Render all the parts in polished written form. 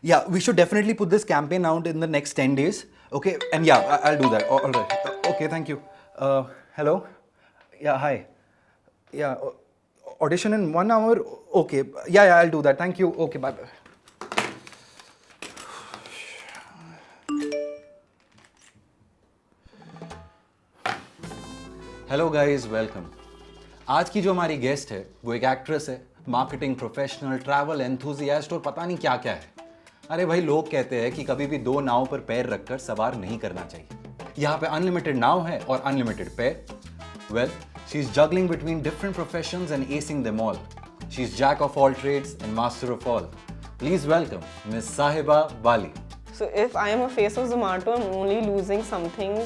Yeah, we should definitely put this campaign out in the next 10 days. Okay, and yeah, I'll do that. All right. Okay, thank you. Hello? Yeah, hi. Yeah, audition in 1 hour? Okay. Yeah, I'll do that. Thank you. Okay, bye. Hello guys, welcome. आज की जो हमारी guest है वो एक actress है, marketing professional, travel enthusiast और पता नहीं क्या क्या है। अरे भाई, लोग कहते हैं कि कभी भी 2 नाव पर पैर रखकर सवार नहीं करना चाहिए। यहाँ पे अनलिमिटेड नाव है और अनलिमिटेड पैर। Well, she is juggling between different professions and acing them all. She is jack of all trades and master of all. Please welcome Miss Sahiba Bali. So if I am a face of Zomato, I'm only losing something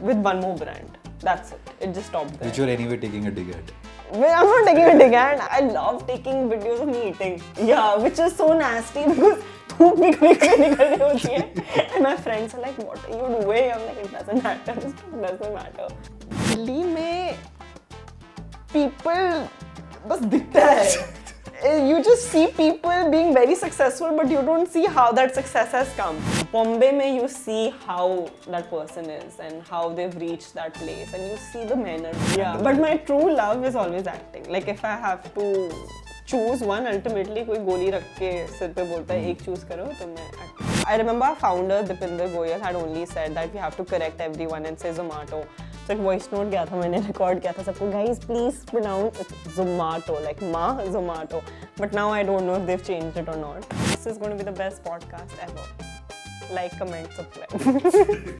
with one more brand. That's it. It just stopped there. Which you're anyway taking a dig at. Well, I'm not taking a dig at. I love taking videos of me eating. Yeah, which is so nasty because धूप भी कभी निकल रही होती है. And my friends are like, what are you doing? I'm like, it doesn't matter. It doesn't matter. Delhi में people बस दिखता है. You just see people being very successful, but you don't see how that success has come. Bombay mein you see how that person is and how they've reached that place, and you see the manner. Yeah, but my true love is always acting. Like if I have to choose one, ultimately कोई गोली रख के सिर पे बोलता है एक choose करो तो मैं acting. I remember our founder Dipinder Goyal had only said that we have to correct everyone and say Zomato. So एक voice note गया था, मैंने record किया था सबको, guys please pronounce it Zomato, like Ma Zomato. But now I don't know if they've changed it or not. This is going to be the best podcast ever. Like, comment, subscribe.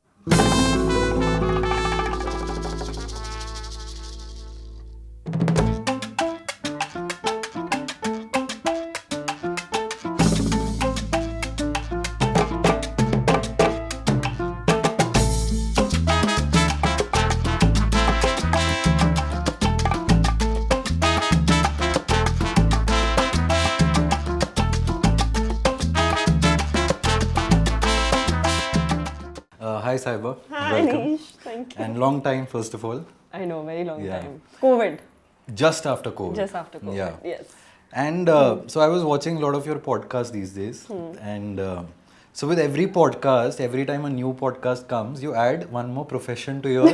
Hi Sahiba. Hi Welcome. Anish, thank you. And long time first of all. I know, very long Yeah. time. COVID. Just after COVID. Just after COVID. Yeah. Yes. And so I was watching a lot of your podcasts these days. And so with every podcast, every time a new podcast comes, you add one more profession to your...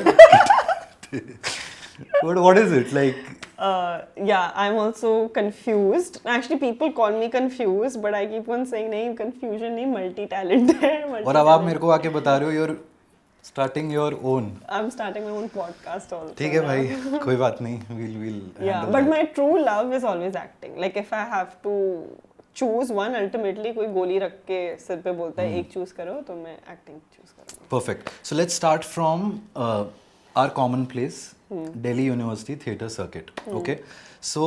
what is it? Like... Yeah, I'm also confused. Actually, people call me confused, but I keep on saying, nahi, confusion nahi, multi-talented है. और अब आप मेरे को आके बता रहे हो you're starting your own. I'm starting my own podcast also. ठीक है भाई, कोई बात नहीं. We'll Yeah, but my true love is always acting. Like if I have to choose one, ultimately कोई गोली रख के सिर पे बोलता है एक choose करो तो मैं acting choose करूँगा. Perfect. So let's start from our common place, Delhi University Theatre Circuit. Okay. So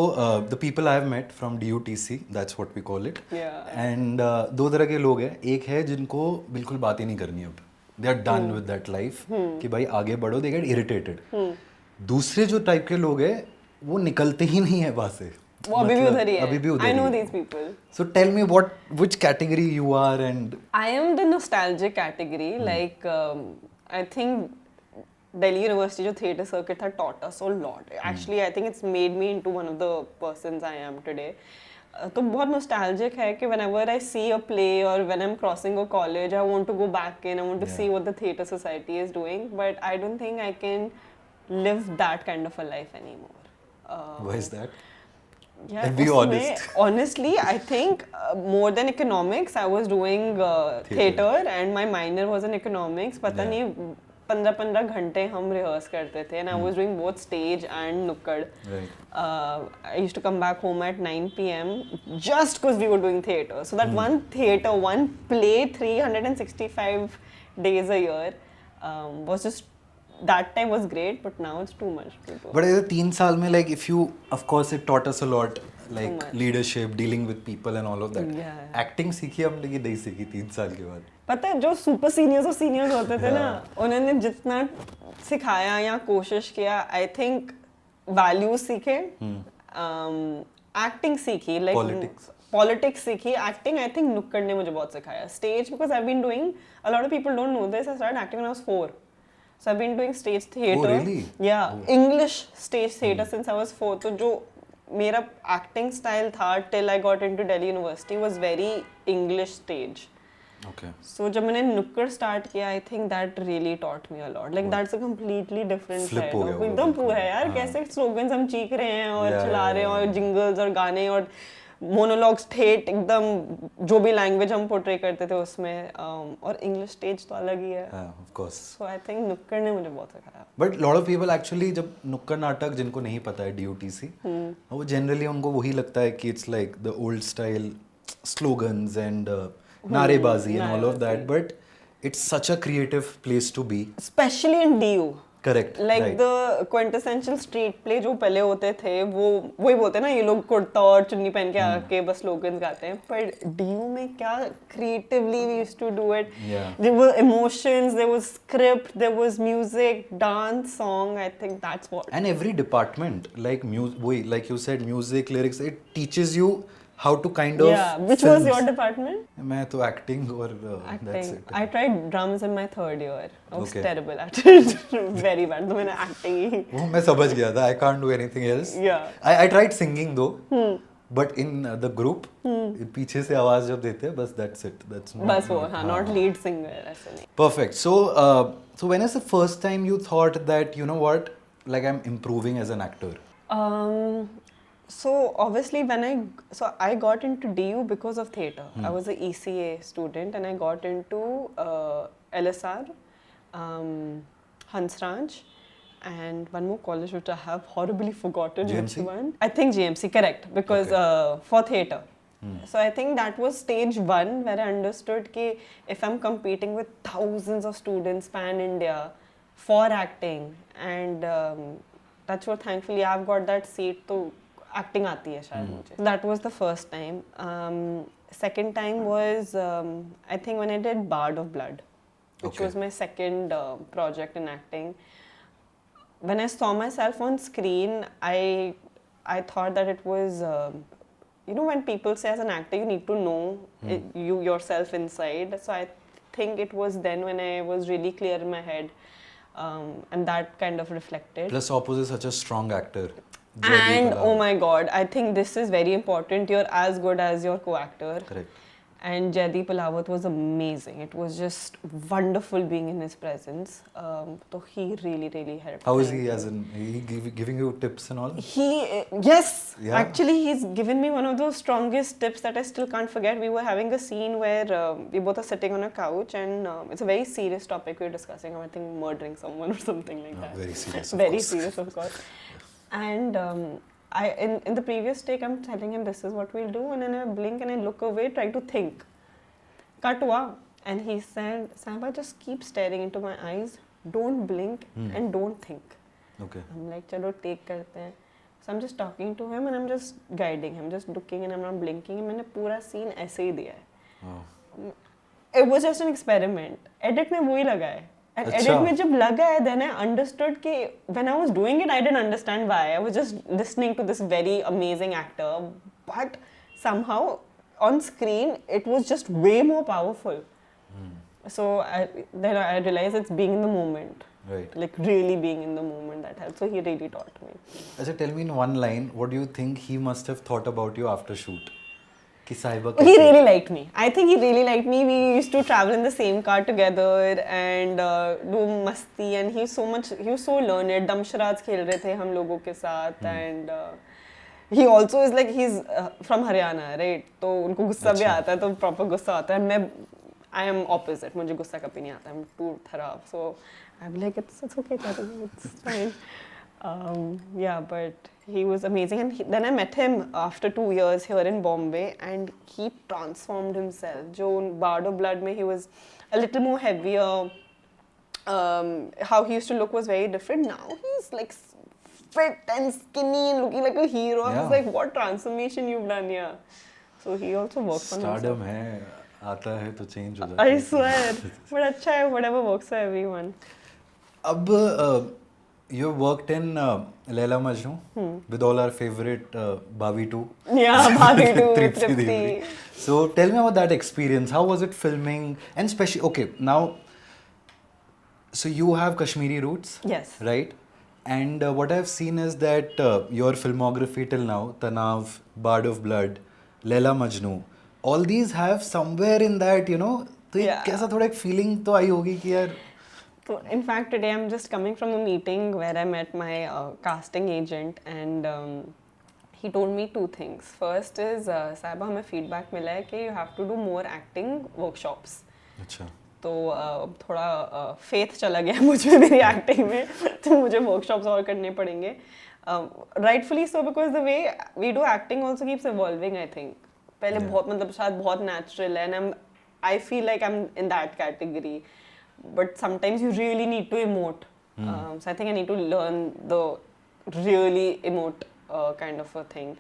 the people I have met from DUTC, that's what we call it. Yeah. And दो तरह के लोग हैं. एक है जिनको बिल्कुल बात ही नहीं करनी अब. They are done with that life. कि भाई आगे बढ़ो. They get irritated. दूसरे जो टाइप के लोग हैं वो निकलते ही नहीं है वहाँ से. वो अभी भी उधर ही है. अभी भी उधर I know ही है. these people. So tell me which category you are and. I am the nostalgic category. Like I think Delhi University जो theatre circuit था taught us a lot. Actually, I think it's made me into one of the persons I am today. तो बहुत nostalgic है कि whenever I see a play or when I'm crossing a college, I want to go back in. I want to see what the theatre society is doing. But I don't think I can live that kind of a life anymore. Why is that? Yeah, And be honest. Honestly, I think more than economics, I was doing theatre and my minor was in economics. पता नहीं 15 घंटे हम rehearse करते थे and I was doing both stage and nukkad. Right. I used to come back home at 9 p.m. just because we were doing theatre. So that one theatre, one play, 365 days a year was just, that time was great, but now it's too much to do. But ऐसे 3 साल में like if you, of course it taught us a lot, like leadership, dealing with people and all of that. Yeah. Acting सीखी हमने कि नहीं सीखी 3 साल के बाद. पता है जो सुपर सीनियर्स और सीनियर्स होते थे ना, उन्होंने जितना सिखाया या कोशिश किया, आई थिंक वैल्यूज सीखे, एक्टिंग सीखी, लाइक पॉलिटिक्स सीखी. एक्टिंग आई थिंक नुक्कड़ ने मुझे बहुत सिखाया. Stage, because I been doing, a lot of people don't know this, I started acting when I was 4. So I've been doing stage theatre. Oh, really? Yeah, English stage theatre since I was 4. तो जो मेरा acting style था till I got into Delhi University was very English stage. Okay. So जब मैंने नुक्कड़ start किया, I think that really taught me a lot. Like that's a completely different Flip side. हो गया वो एकदम बिल्कुल। वो है यार, हाँ। कैसे slogans हम चीख रहे हैं और Yeah, चला yeah, रहे हैं yeah, और jingles और गाने और monologues ठेठ एकदम जो भी language हम portray करते थे उसमें और English stage तो अलग ही है. Of course. So I think नुक्कड़ ने मुझे बहुत सिखाया. But lot of people actually जब नुक्कड़ नाटक जिनको नहीं पता है DOTC वो generally उनको वही लगता है कि it's like the old style slogans and नारेबाजी and all of that, but it's such a creative place to be. Especially in DU. Correct. Like right. the quintessential street play जो पहले होते थे वो वही बोलते हैं ना, ये लोग कुर्ता और चुन्नी पहन के आके बस slogans गाते हैं, पर DU में क्या creatively we used to do it. Yeah. There were emotions, there was script, there was music, dance, song. I think that's what. And every department like like you said, music, lyrics, it teaches you how to kind of. Yeah. Which was your department? मैं तो acting और that's Acting. it. I tried drums in my third year. I was Okay. terrible at it. Very bad. तो मैंने acting ही. वो मैं समझ गया था. I can't do anything else. Yeah. I tried singing though. But in the group, पीछे से आवाज जब देते हैं बस that's it. That's not. बस वो हाँ, not lead singer ऐसे नहीं. Perfect. So when is the first time you thought that you know what, like I'm improving as an actor? So obviously I got into DU because of theatre. I was an ECA student and I got into LSR, Hansraj, and one more college which I have horribly forgotten. GMC? Which one? I think GMC, correct, because for theatre. So I think that was stage one where I understood that if I'm competing with thousands of students pan India for acting, and that's what thankfully I've got that seat to acting आती है शायद मुझे. That was the first time. Second time was I think when I did Bard of Blood, which was my second project in acting. When I saw myself on screen, I thought that it was you know, when people say as an actor you need to know you yourself inside. So I think it was then when I was really clear in my head, and that kind of reflected. Plus opposite such a strong actor. And oh my god, I think this is very important. You're as good as your co-actor. Correct. And Jaideep Alhawat was amazing. It was just wonderful being in his presence. So he really helped. How is he as in giving you tips and all? Yes, Yeah. actually he's given me one of those strongest tips that I still can't forget. We were having a scene where we both are sitting on a couch and it's a very serious topic we're discussing. I think murdering someone or something like that. Very serious. Very serious, of course. And in the previous take, I'm telling him this is what we'll do, and then I blink and I look away, try to think. Cut wow. And he said, Sahiba, just keep staring into my eyes, don't blink and don't think. Okay. I'm like, chalo, take karte hain. So I'm just talking to him and I'm just guiding him, just looking and I'm not blinking. And मैंने पूरा scene ऐसे ही दिया है. It was just an experiment. Edit में वही लगा है. And edit में जब लगा है, then I understood कि when I was doing it, I didn't understand why. I was just listening to this very amazing actor, but somehow on screen it was just way more powerful. So then I realized it's being in the moment. Right. Like really being in the moment that helps. So he really taught me. Achha, tell me in one line, what do you think he must have thought about you after shoot? Ki Sahiba He really liked me. I think he really liked me. We used to travel in the same car together and do masti. And he was so learned. Damsharaj खेल रहे थे हम लोगों के साथ and he also is like he's from Haryana, right? तो उनको गुस्सा भी आता है, तो proper गुस्सा आता है. मैं I am opposite. मुझे गुस्सा कभी नहीं आता. I'm too खराब. So I'm like it's okay, it's fine. Yeah, but he was amazing, and then I met him after 2 years here in Bombay, and he transformed himself. Jo Bard of Blood mein he was a little more heavier. How he used to look was very different. Now he's like fit and skinny and looking like a hero. I was like, what transformation you've done here. So he also works on himself. Stardom है, आता है तो change हो जाता है. I swear, but अच्छा है, whatever works for everyone. अब you worked in Laila Majnu with all our favorite Bhabhi 2. Yeah, Bhabhi 2, Triptii. Triptii. So tell me about that experience. How was it filming? And especially, okay, now, so you have Kashmiri roots. Yes. Right? And what I've seen is that your filmography till now, Tanav, Bard of Blood, Laila Majnu, all these have somewhere in that, you know, तो ये कैसा थोड़ा एक feeling तो आई होगी कि यार. So, in fact, today I'm just coming from a meeting where I met my casting agent, and he told me two things. First is, साहिबा हमें feedback मिला है कि you have to do more acting workshops. अच्छा. तो थोड़ा faith चला गया मुझ में मेरी acting में, तो मुझे workshops और करने पड़ेंगे. Rightfully so, because the way we do acting also keeps evolving, I think. पहले बहुत मतलब शायद बहुत natural है, and I feel like I'm in that category. But sometimes you really need to emote. So I think I need to learn the really emote kind of a thing.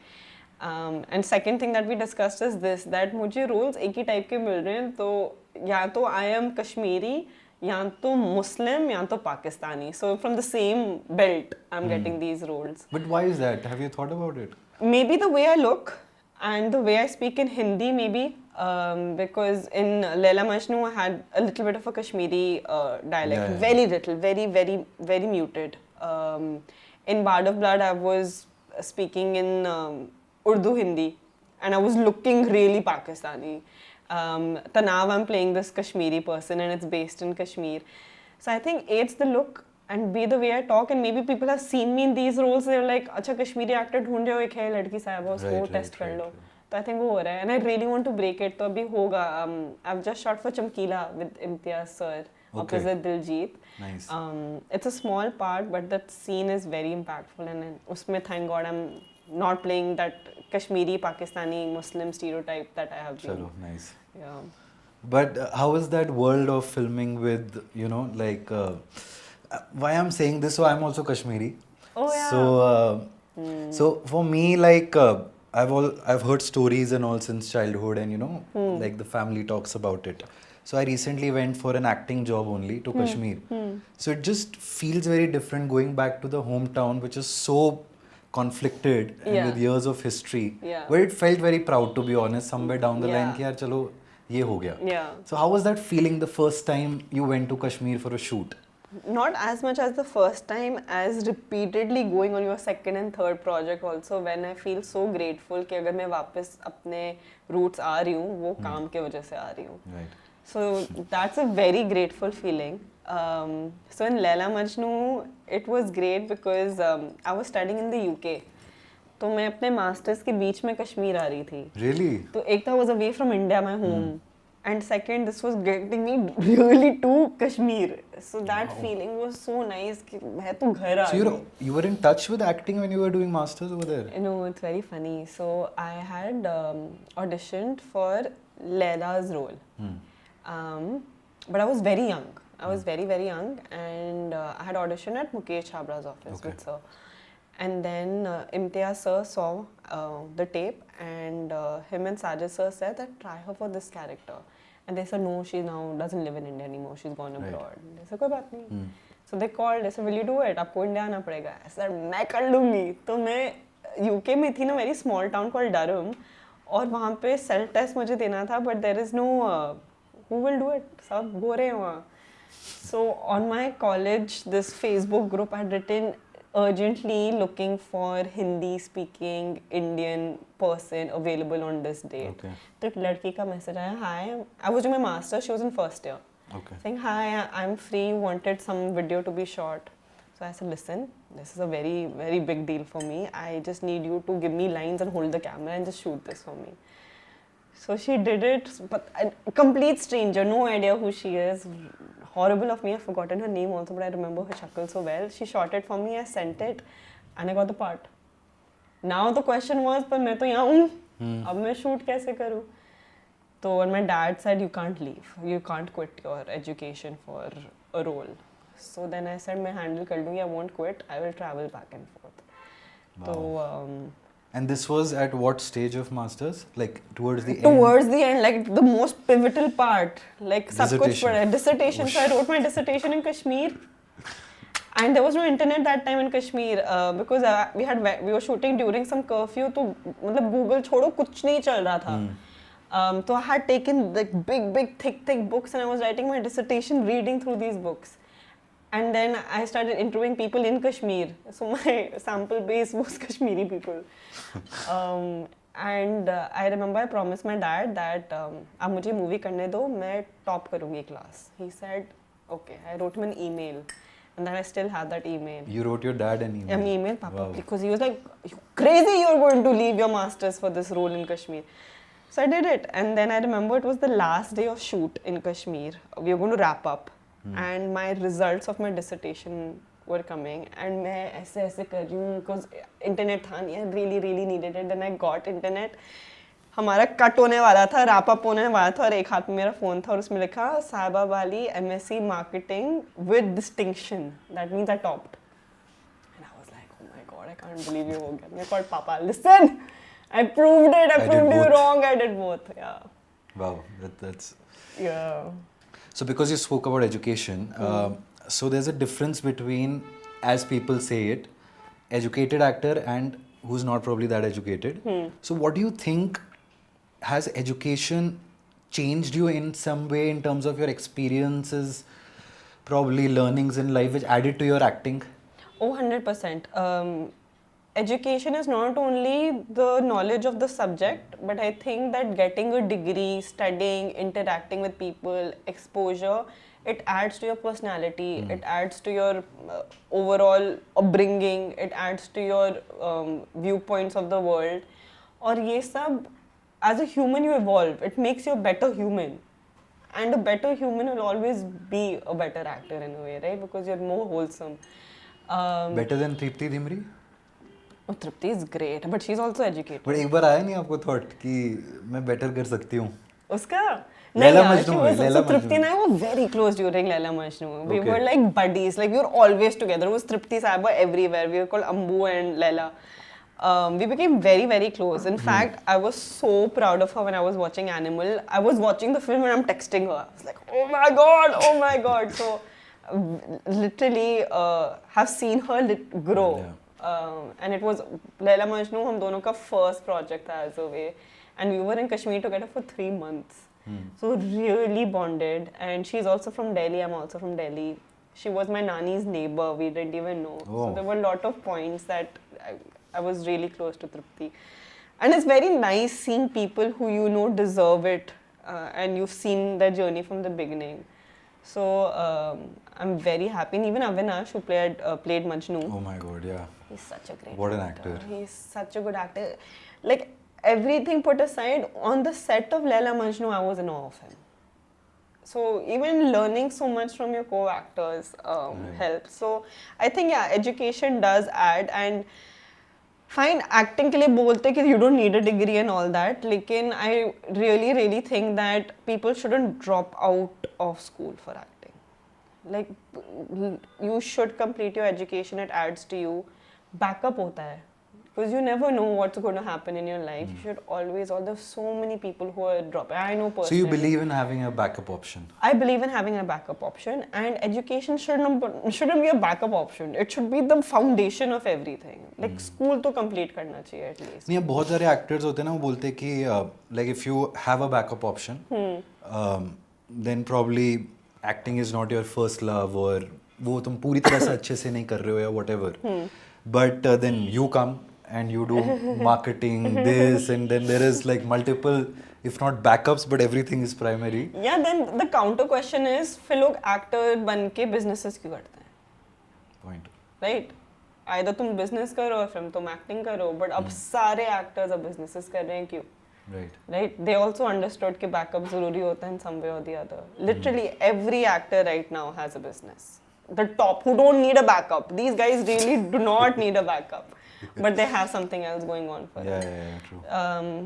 And second thing that we discussed is this, that मुझे roles एक ही type के मिल रहे हैं, तो या तो I am Kashmiri, या तो Muslim, या तो Pakistani. So from the same belt, I'm getting these roles. But why is that? Have you thought about it? Maybe the way I look and the way I speak in Hindi, maybe. Because in Laila Majnu I had a little bit of a Kashmiri dialect, very little, very, very, very muted. In Bard of Blood I was speaking in Urdu Hindi, and I was looking really Pakistani. Tanav, I'm playing this Kashmiri person, and it's based in Kashmir. So I think A, it's the look, and B, the way I talk, and maybe people have seen me in these roles, they're like, अच्छा Kashmiri actor ढूंढ रहे हो, एक है लड़की साहिबा, उसको test कर लो. तो I think वो हो रहा है, and I really want to break it, तो अभी होगा. I've just shot for Chamkila with Imtiaz sir, opposite Diljit. Nice. It's a small part, but that scene is very impactful, and उसमें thank God I'm not playing that Kashmiri, Pakistani, Muslim stereotype that I have been. Chalo, nice. Yeah. But how is that world of filming with, you know, like, why I'm saying this, so I'm also Kashmiri. Oh yeah. So, so for me, like, I've heard stories and all since childhood, and you know, like the family talks about it. So I recently went for an acting job only to Kashmir. So it just feels very different going back to the hometown, which is so conflicted and with years of history. Where it felt very proud, to be honest, somewhere down the line कि यार चलो ये हो गया. So how was that feeling the first time you went to Kashmir for a shoot? Not as much as the first time, as repeatedly going on your second and third project also, when I feel so grateful कि अगर मैं वापस अपने roots आ रही हूँ, वो काम के वजह से आ रही हूँ. Right. So that's a very grateful feeling. So in Laila Majnu, it was great because I was studying in the UK. तो मैं अपने masters के बीच में कश्मीर आ रही थी. Really? तो एक था was away from India, my home. And second, this was getting me really to Kashmir. So that feeling was so nice कि मैं तो घर आ So you were in touch with acting when you were doing masters over there? No, it's very funny. So I had auditioned for Laila's role. But I was very young. I was very, very young, and I had auditioned at Mukesh Chabra's office with sir. And then Imtiaz sir saw the tape, and him and Sajid sir said that try her for this character. And they said no, she now doesn't live in India anymore. She's gone abroad. They said कोई बात नहीं. So they called. They said, will you do it? आपको India आना पड़ेगा. I said मैं कर लूँगी. तो मैं UK में थी ना, very small town called Durham, और वहाँ पे self test मुझे देना था, but there is no who will do it. सब हो रहे हैं वहाँ. So on my college, this Facebook group had written urgently looking for Hindi speaking Indian person available on this date. Okay. तो एक लड़की का message आया, hi, I was doing my master, she was in first year. Okay. Saying, hi, I'm free, wanted some video to be shot. So I said, listen, this is a very, very big deal for me. I just need you to give me lines and hold the camera and just shoot this for me. So she did it, but a complete stranger, no idea who she is. Horrible of me, I've forgotten her name also, but I remember her shakal so well. She shot it for me, I sent it, and I got the part. Now the question was, पर मैं तो यहाँ हूँ, अब मैं shoot कैसे करूँ? So when my dad said, you can't leave, you can't quit your education for a role. So then I said, मैं handle कर लूँगी, I won't quit, I will travel back and forth. Wow. So and this was at what stage of masters? Like towards the end? Towards the end, like the most pivotal part. Like सब कुछ पढ़ा. Dissertation. So I wrote my dissertation in Kashmir. And there was no internet that time in Kashmir because we were shooting during some curfew. तो मतलब Google छोड़ो कुछ नहीं चल रहा था. So I had taken like big thick books, and I was writing my dissertation reading through these books. And then I started interviewing people in Kashmir. So my sample base was Kashmiri people. And I remember I promised my dad that आप मुझे movie करने दो, मैं top करूँगी class. He said, okay. I wrote him an email, and then I still have that email. You wrote your dad an email? An email, Papa, Wow. because he was like, "You crazy, you're going to leave your masters for this role in Kashmir." So I did it, and then I remember it was the last day of shoot in Kashmir. We were going to wrap up, and my results of my dissertation were coming, and मैं ऐसे कर रही हूँ because internet था नहीं, I really needed it. Then I got internet. हमारा cut होने वाला था, रैप अप होने वाला था, और एक हाथ में मेरा फोन था और उसमें लिखा साहिबा बाली MSc marketing with distinction. That means I topped. And I was like, oh my God, I can't believe you हो गया. मैं कॉल्ड पापा, listen, I proved it. I proved you wrong. I did both. Yeah. Wow, that's. Yeah. So because you spoke about education, so there's a difference between, as people say it, educated actor and who's not probably that educated. So what do you think, has education changed you in some way in terms of your experiences, probably learnings in life which added to your acting? Oh, 100%. Education is not only the knowledge of the subject, but I think that getting a degree, studying, interacting with people, exposure, it adds to your personality, it adds to your overall upbringing, it adds to your viewpoints of the world. और ये सब, as a human you evolve, it makes you a better human. And a better human will always be a better actor in a way, right? Because you're more wholesome. Better than Triptii Dimri? Oh, Triptii is great, but she's also educated. But एक बार आया नहीं आपको thought कि मैं better कर सकती हूँ? उसका? Laila नहीं, Majnu है, Laila Triptii Majnu. and I were very close during Laila Majnu. We Okay. were like buddies, like we were always together. It was Triptii, Sahiba everywhere. We were called Ambu and Laila. We became very close. In fact, I was so proud of her when I was watching Animal. I was watching the film and I'm texting her. I was like, oh my god. So, literally, have seen her grow. Yeah. And it was Laila Majnu, हम दोनों का first project था as a way. And we were in Kashmir together for 3 months. So really bonded. And she's also from Delhi, I'm also from Delhi. She was my nanny's neighbor, we didn't even know. Oh. So there were a lot of points that I was really close to Triptii. And it's very nice seeing people who you know deserve it, and you've seen their journey from the beginning. So I'm very happy. And even Avinash, who played Majnu. Oh my god, yeah. He's such a great What an actor. actor. He's such a good actor. Like, everything put aside, on the set of Laila Majnu, I was in awe of him. So even learning so much from your co-actors helps. So I think, yeah, education does add. And fine, acting के लिए बोलते कि you don't need a degree and all that. लेकिन I really think that people shouldn't drop out of school for acting. Like, you should complete your education, it adds to you. Backup होता है. Because you never know what's going to happen in your life. You should always, there's so many people who are dropping. I know personally. So you believe in having a backup option? I believe in having a backup option, and education shouldn't be a backup option. It should be the foundation of everything. Like, school तो complete करना चाहिए at least. नहीं, अब बहुत सारे actors होते हैं ना, वो बोलते हैं कि like if you have a backup option, then probably acting is not your first love, or वो तुम पूरी तरह से अच्छे से नहीं कर रहे हो या whatever. But then you come and you do marketing, this, and then there is like multiple, if not backups, but everything is primary. Yeah, then the counter question is, फिर लोग actor बन के businesses क्यों करते हैं? Point. Right? Either तुम business करो और फिर तुम acting करो, but अब सारे actors अब businesses कर रहे हैं क्यों? Right. Right? They also understood कि backup ज़रूरी होता है in some way or the other. Literally every actor right now has a business. The top who don't need a backup. These guys really do not need a backup, but they have something else going on for them. Yeah, true.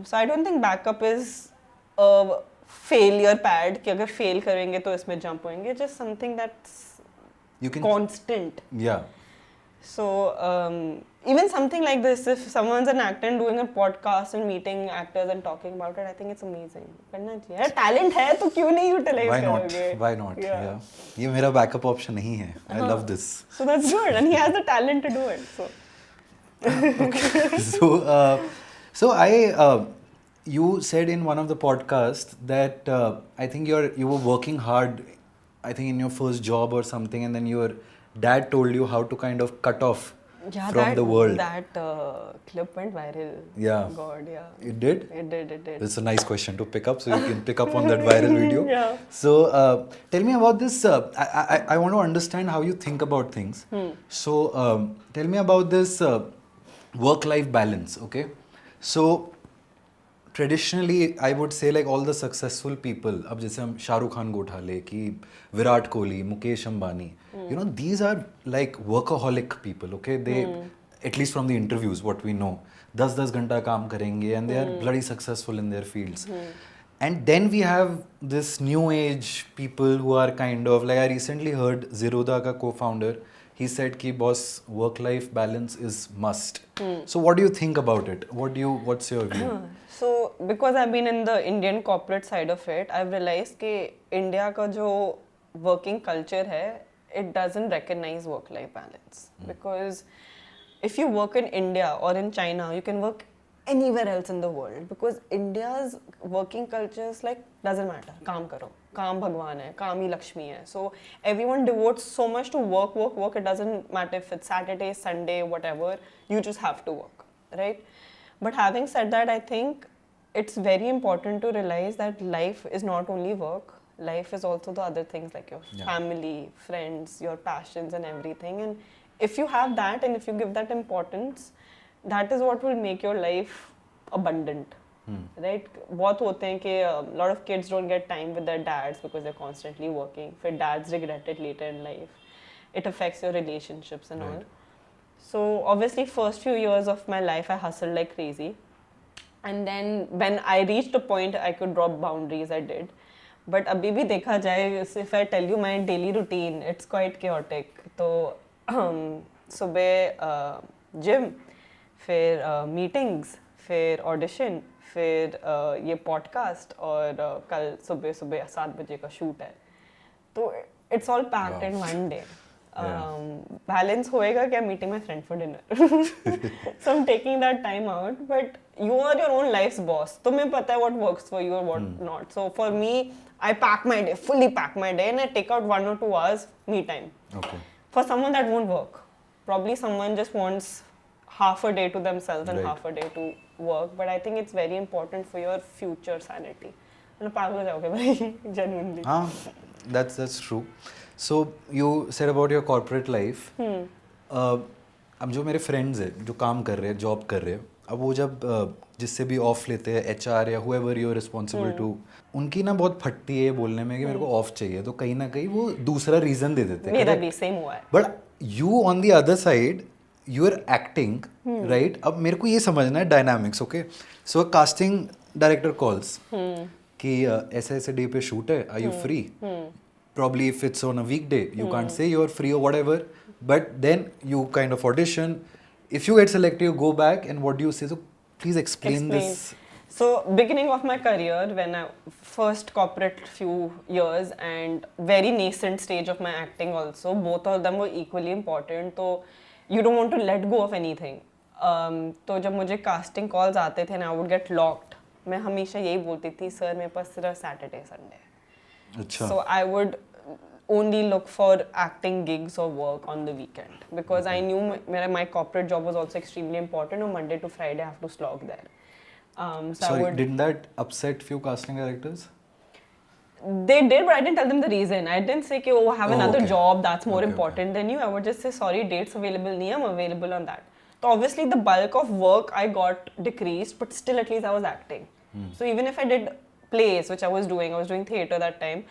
So I don't think backup is a failure pad कि अगर fail करेंगे तो इसमें jump होएंगे. Just something that's You can. constant. Yeah. So even something like this, if someone's an actor and doing a podcast and meeting actors and talking about it, I think it's amazing. करना चाहिए. यार talent है तो क्यों नहीं utilize Why not? करोगे? Why not? Yeah. Yeah. ये मेरा backup option नहीं है. I love this. So that's good, and he has the talent to do it. So. So you said in one of the podcasts that I think you were working hard, I think in your first job or something, and then your dad told you how to kind of cut off Yeah, from the world. That clip went viral. Yeah. God, yeah. It did? It did. It's a nice question to pick up, so you can pick up on that viral video. Yeah. So tell me about this. I want to understand how you think about things. So tell me about this work-life balance. Okay. So traditionally, I would say like all the successful people. अब जैसे हम शाहरुख खान को उठा ले कि Virat Kohli, Mukesh Ambani. You know, these are like workaholic people. Okay, they at least from the interviews, what we know, 10 घंटा काम करेंगे and they are bloody successful in their fields. And then we have this new age people who are kind of like, I recently heard Zerodha ka co-founder, he said ki boss, work life balance is must. So what do you think about it? What's your view? So because I've been in the Indian corporate side of it, I've realized कि India का जो working culture है, it doesn't recognize work-life balance. Because if you work in India or in China, you can work anywhere else in the world. Because India's working culture is like, doesn't matter, काम करो, काम भगवान है, काम ही लक्ष्मी है. So everyone devotes so much to work. It doesn't matter if it's Saturday, Sunday, whatever, you just have to work, right? But having said that, I think it's very important to realize that life is not only work. Life is also the other things like your family, friends, your passions and everything. And if you have that and if you give that importance, that is what will make your life abundant. Right? बहुत होते हैं कि a lot of kids don't get time with their dads because they're constantly working. फिर dads regret it later in life. It affects your relationships and all. So obviously first few years of my life I hustled like crazy. And then when I reached a point I could drop boundaries, I did. But अभी भी देखा जाए, if I tell you my daily routine, it's quite chaotic. तो सुबह gym, फिर meetings, फिर audition, फिर ये podcast और कल सुबह 7 बजे का shoot है. तो it's all packed in one day. Balance होएगा क्या meeting my friend for dinner. So I'm taking that time out, but you are your own life's boss. तुम्हें पता है what works for you or what not. So for me, I pack my day, fully pack my day, and I take out 1 or 2 hours me time. Okay. For someone that won't work, probably someone just wants half a day to themselves and half a day to work. But I think it's very important for your future sanity. And पागल हो जाओगे भाई, genuinely. That's true. So you said about your corporate life. अब जो मेरे friends हैं जो काम कर रहे हैं, जॉब कर रहे हैं, अब वो जब जिससे भी ऑफ लेते हैं, HR या whoever you are responsible to, उनकी ना बहुत फटती है बोलने में कि मेरे को ऑफ चाहिए, तो कहीं ना कहीं वो दूसरा रीजन दे देते हैं. मेरा भी सेम हुआ है. But you on the other side, you are acting, right? अब मेरे को ये समझना है dynamics, okay? So a casting director calls कि ऐसे ऐसे डे पे शूट है, are you free? Probably if it's on a weekday, you can't say you're free or whatever, but then you kind of audition. If you get selected, you go back and what do you say? So please explain this. So beginning of my career, when I first corporate few years and very nascent stage of my acting also, both of them were equally important. So you don't want to let go of anything. तो जब मुझे casting calls आते थे and I would get locked, मैं हमेशा यही बोलती थी, सर मेरे पास सिर्फ Saturday, Sunday. So I would only look for acting gigs or work on the weekend because I knew my corporate job was also extremely important. On Monday to Friday I have to slog there. Sorry, didn't that upset few casting directors? They did, but I didn't tell them the reason. I didn't say, oh, I have another job that's more important than you. I would just say, sorry, dates available nahi, I'm available on that. So obviously the bulk of work I got decreased, but still at least I was acting. So even if I did plays, which I was doing theatre that time,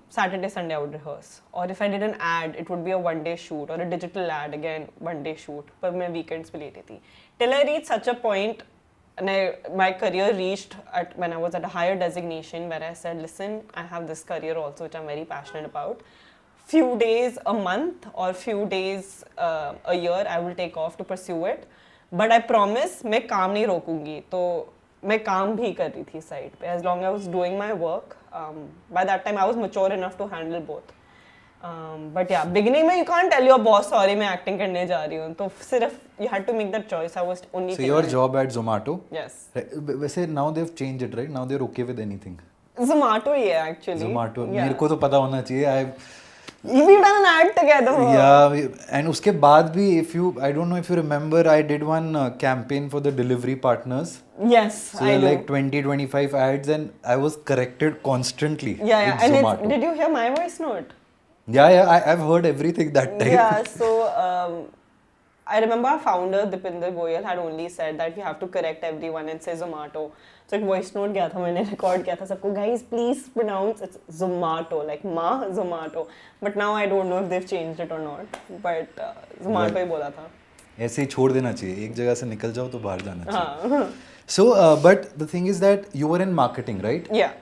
Saturday, Sunday I would rehearse. Or if I did an ad, it would be a one-day shoot, or a digital ad, again, one-day shoot. But my weekends pe leti thi. Till I reached such a point, and my career reached when I was at a higher designation where I said, listen, I have this career also which I'm very passionate about. Few days a month or few days a year I will take off to pursue it. But I promise, मैं काम नहीं रोकूंगी. तो मैं काम भी कर रही थी side पे. As long as I was doing my work, by that time I was mature enough to handle both. But yeah, beginning में you can't tell your boss, sorry मैं acting करने जा रही हूँ. तो सिर्फ you had to make that choice. I was only. So your job at Zomato? Yes. वैसे now they've changed it, right? Now they're okay with anything. Zomato ही है actually. Zomato. मेरे को तो पता होना चाहिए. We've done an ad together. And उसके बाद भी I don't know if you remember, I did one campaign for the delivery partners. Yes, So I there do. are like 20-25 ads and I was corrected constantly. Yeah. with And Zomato. did you hear my voice note? Yeah, I've heard everything that time. Yeah, so I remember our founder Dipinder Goyal had only said that we have to correct everyone and say Zomato. So एक voice note गया था, मैंने record किया था सबको, guys please pronounce it's Zomato, like ma Zomato. But now I don't know if they've changed it or not. But Zomato ही बोला था. ऐसे ही छोड़ देना चाहिए, एक जगह से निकल जाओ तो बाहर जाना चाहिए. हाँ. So, but the thing is that you were in marketing, right? Yeah.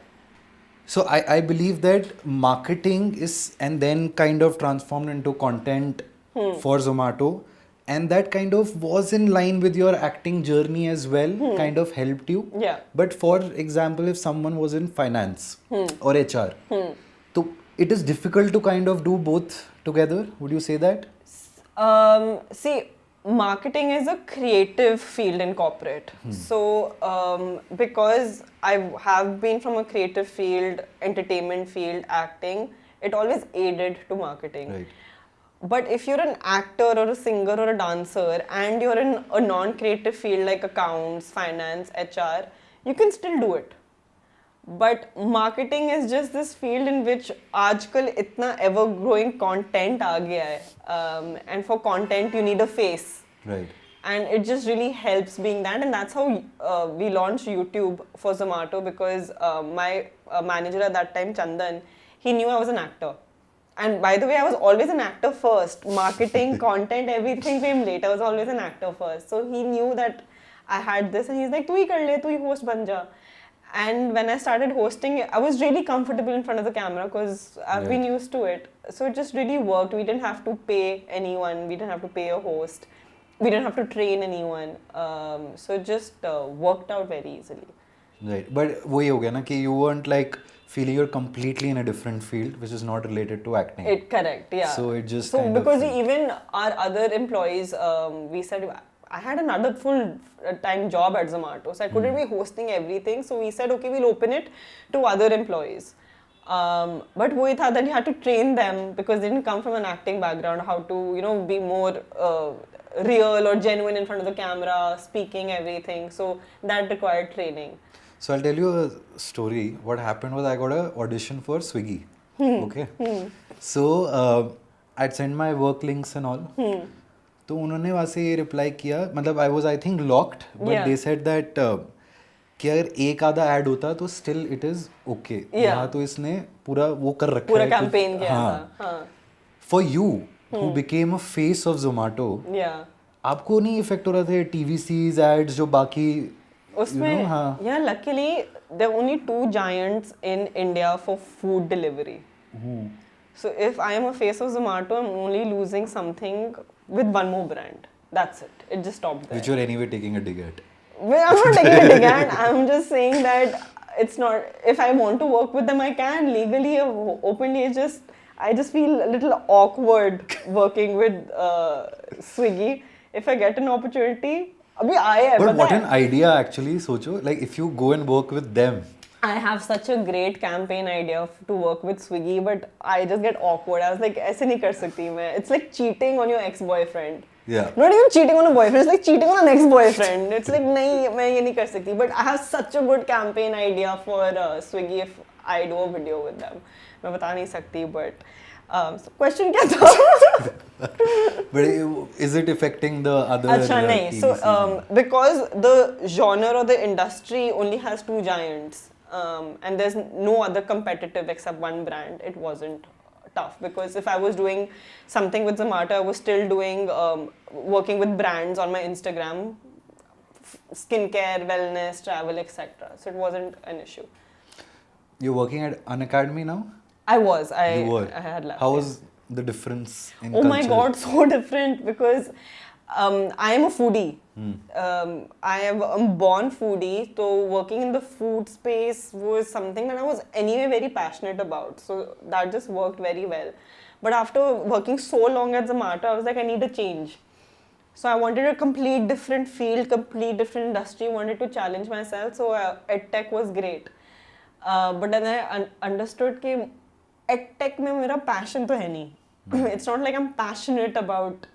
So I believe that marketing is and then kind of transformed into content for Zomato, and that kind of was in line with your acting journey as well, kind of helped you. Yeah. But for example, if someone was in finance or HR, so it is difficult to kind of do both together. Would you say that? See, marketing is a creative field in corporate. So, because I have been from a creative field, entertainment field, acting, it always aided to marketing. Right. But if you're an actor or a singer or a dancer and you're in a non-creative field like accounts, finance, HR, you can still do it. But marketing is just this field in which आजकल इतना ever growing content आ गया है, and for content you need a face. Right. And it just really helps being that, and that's how we launched YouTube for Zomato, because my manager at that time, Chandan, he knew I was an actor. And by the way, I was always an actor first. Marketing, content, everything came later. I was always an actor first. So he knew that I had this, and he's like, "Tu hi kar le, tu hi host ban ja." And when I started hosting, I was really comfortable in front of the camera because I've been used to it. So it just really worked. We didn't have to pay anyone. We didn't have to pay a host. We didn't have to train anyone. So it just worked out very easily. Right. But वही हो गया ना कि you weren't like feeling you're completely in a different field which is not related to acting. Correct, yeah. So it just so kind because of even our other employees, we said I had another full-time job at Zomato, so I couldn't be hosting everything. So we said, okay, we'll open it to other employees. But we thought that you had to train them because they didn't come from an acting background, how to be more real or genuine in front of the camera, speaking everything. So that required training. So I'll tell you a story. What happened was I got an audition for Swiggy. Okay. So I'd send my work links and all. तो उन्होंने वहाँ से ये reply किया, मतलब I was I think locked, but they said that कि अगर एक आधा ऐड होता तो still it is okay. यहाँ तो इसने पूरा वो कर रखा है. पूरा campaign किया था. For you who became a face of Zomato, आपको नहीं इफेक्ट हो रहा था TVCs ads जो बाकी उसमें yeah, luckily there are only 2 giants in India for food delivery. So if I am a face of Zomato, I'm only losing something with one more brand. That's it. It just stopped there. Which you're anyway taking a dig at. Well, I'm not taking a dig at. I'm just saying that it's not. If I want to work with them, I can legally, openly. I just feel a little awkward working with Swiggy. If I get an opportunity, but what an idea actually, socho. Like if you go and work with them. I have such a great campaign idea to work with Swiggy, but I just get awkward. I was like, ऐसे नहीं कर सकती मैं. It's like cheating on your ex-boyfriend. Yeah. Not even cheating on a boyfriend. It's like cheating on an ex-boyfriend. It's like नहीं मैं ये नहीं कर सकती. But I have such a good campaign idea for Swiggy if I do a video with them. मैं बता नहीं सकती, but so question क्या था? But is it affecting the other? अच्छा नहीं. So because the genre or the industry only has 2 giants. And there's no other competitive except one brand, it wasn't tough, because if I was doing something with Zomato, I was still doing working with brands on my Instagram, skincare, wellness, travel, etc. So it wasn't an issue. You're working at Unacademy now? I was. I had left. How was the difference in culture? My god, so different, because I am a foodie. I am a born foodie, so working in the food space was something that I was anyway very passionate about. So that just worked very well. But after working so long at Zomato, I was like, I need a change. So I wanted a complete different field, complete different industry, wanted to challenge myself. So EdTech was great. But then I understood that edtech में मेरा passion तो है नहीं. It's not like I'm passionate about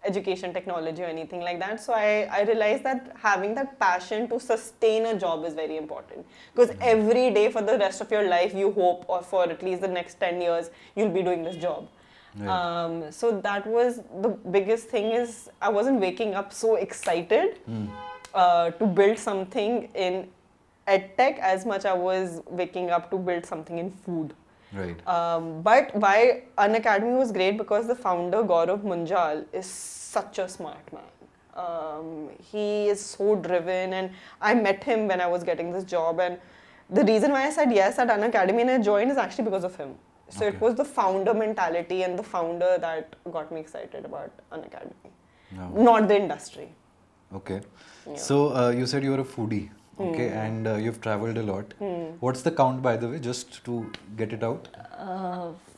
education, technology or anything like that. So I realized that having that passion to sustain a job is very important. Because every day for the rest of your life, you hope, or for at least the next 10 years, you'll be doing this job. Right. So that was the biggest thing is I wasn't waking up so excited to build something in edtech as much I was waking up to build something in food. Right. But why Unacademy was great because the founder Gaurav Munjal is such a smart man. He is so driven, and I met him when I was getting this job, and the reason why I said yes at Unacademy and I joined is actually because of him. So it was the founder mentality and the founder that got me excited about Unacademy, not the industry. Okay. Yeah. So you said you were a foodie. Okay, and you've traveled a lot. What's the count, by the way, just to get it out?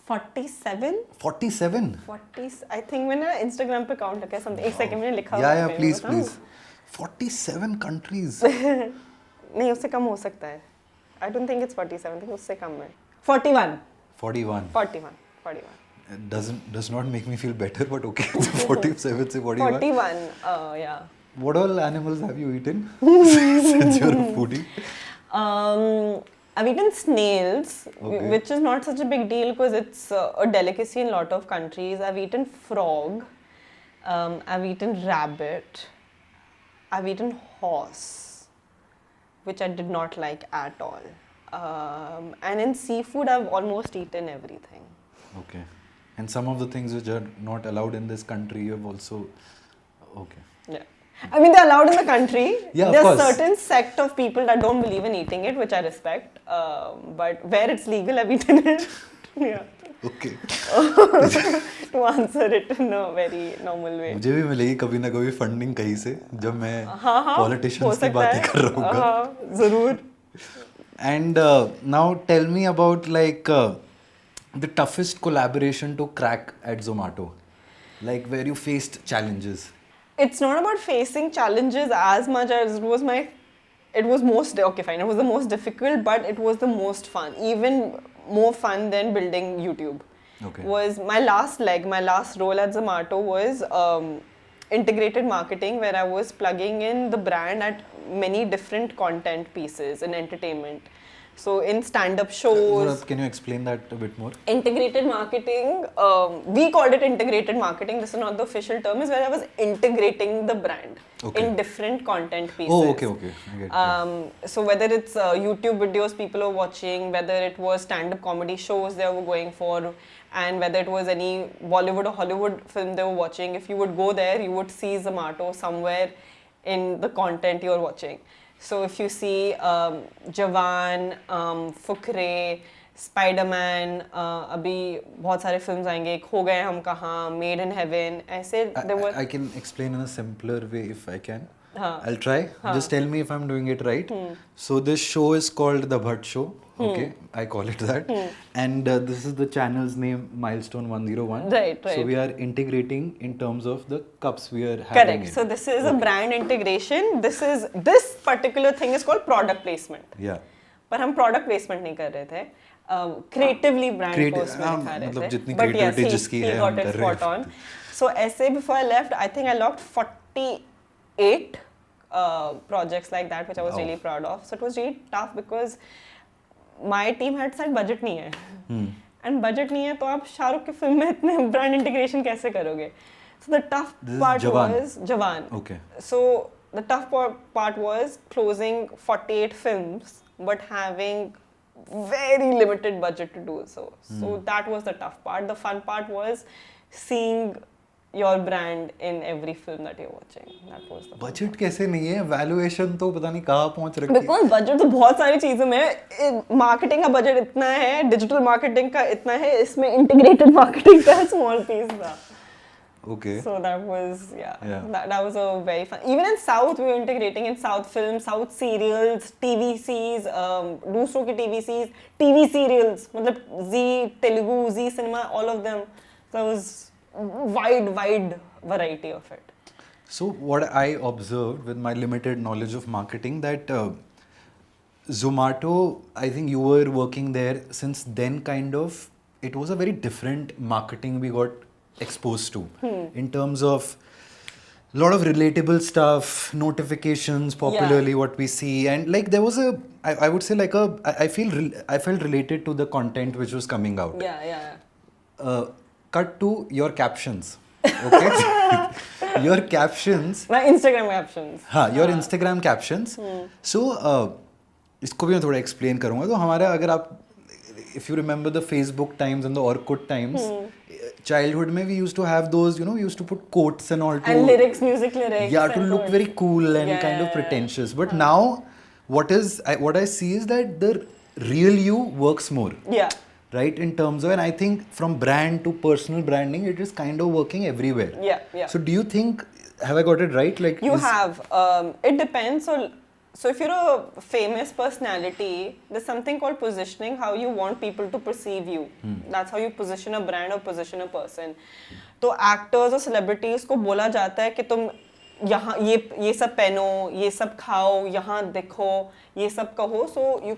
47. 47? 40. I think मैंने Instagram पे count किया something. एक second मैंने लिखा हुआ है. Yeah, please. 47 countries. नहीं, उससे कम हो सकता है. I don't think it's 47. I think उससे कम है. 41. 41. It does not make me feel better, but okay. 47 से 41. 41. Yeah. What all animals have you eaten since you're a foodie? I've eaten snails, which is not such a big deal because it's a delicacy in a lot of countries. I've eaten frog. I've eaten rabbit. I've eaten horse, which I did not like at all. And in seafood, I've almost eaten everything. Okay. And some of the things which are not allowed in this country, you have also... Okay. Yeah. I mean, they're allowed in the country. Yeah, There's a certain sect of people that don't believe in eating it, which I respect. But where it's legal, I've eaten it. Yeah. Okay. To answer it in a very normal way. मुझे भी मिलेगी कभी ना कभी funding कहीं से जब मैं पॉलिटिशियंस की बातें कर रहा हूँगा. जरूर. And now tell me about like the toughest collaboration to crack at Zomato, like where you faced challenges. It's not about facing challenges as much as it was the most difficult, but it was the most fun. Even more fun than building YouTube. Okay. Was my last role at Zomato was integrated marketing, where I was plugging in the brand at many different content pieces in entertainment. So in stand-up shows. Can you explain that a bit more? Integrated marketing, we called it integrated marketing. This is not the official term. Is where I was integrating the brand in different content pieces. Oh, okay. I get it. So whether it's YouTube videos people are watching, whether it was stand-up comedy shows they were going for, and whether it was any Bollywood or Hollywood film they were watching, if you would go there, you would see Zomato somewhere in the content you're watching. So if you see Jawan, Fukre, Spiderman, अभी बहुत सारे films आएंगे, खो गए हम कहाँ, Made in Heaven, ऐसे there were. I can explain in a simpler way if I can. I'll try. Just tell me if I'm doing it right. So this show is called the BHAT Show. Okay, I call it that. And this is the channel's name, Milestone 101. Right. So we are integrating in terms of the cups we are having. Correct. So this is a brand integration. This particular thing is called product placement. Yeah. पर हम product placement नहीं कर रहे थे. Creatively brand post में दिखा रहे थे. मतलब जितनी creativity जिसकी है हम कर रहे हैं. So ऐसे before I left, I think I logged 48 projects like that, which I was really proud of. So it was really tough because my team had said budget नहीं है. And budget नहीं है तो आप शाहरुख की फिल्म में इतने brand integration कैसे करोगे? So the tough part was Jawan. Okay. So the tough part was closing 48 films but having very limited budget to do so. So that was the tough part. The fun part was seeing your brand in every film that you're watching. That was the budget कैसे नहीं है? Valuation तो पता नहीं कहाँ पहुँच रखी है. Because budget तो बहुत सारी चीज़ों में है. Marketing का budget इतना है, digital marketing का इतना है, इसमें integrated marketing का small piece था. Okay. So that was that was a very fun. Even in South, we were integrating in South films, South serials, TVCs, दूसरों की TVCs, TV serials, मतलब Z Telugu, Z cinema, all of them. So it was wide variety of it. So what I observed with my limited knowledge of marketing that Zomato, I think you were working there since then, kind of. It was a very different marketing we got exposed to in terms of a lot of relatable stuff, notifications, popularly what we see, and like there was I would say like I felt related to the content which was coming out. Cut to your captions. Okay, your captions. My Instagram captions. हाँ, your Instagram captions. So इसको भी मैं थोड़ा explain करूँगा. तो हमारा अगर आप if you remember the Facebook times and the Orkut times, childhood में we used to have those, we used to put quotes and all. And lyrics, music lyrics. Yeah, to look very cool and kind of pretentious. But now, what I see is that the real you works more. Yeah. Right, in terms of, and I think from brand to personal branding, it is kind of working everywhere. Yeah. So do you think, have I got it right? Like you have. It depends. So if you're a famous personality, there's something called positioning, how you want people to perceive you. That's how you position a brand or position a person. तो actors और celebrities को बोला जाता है कि तुम यहाँ ये सब पहनो, ये सब खाओ, यहाँ दिखो, ये सब कहो. So you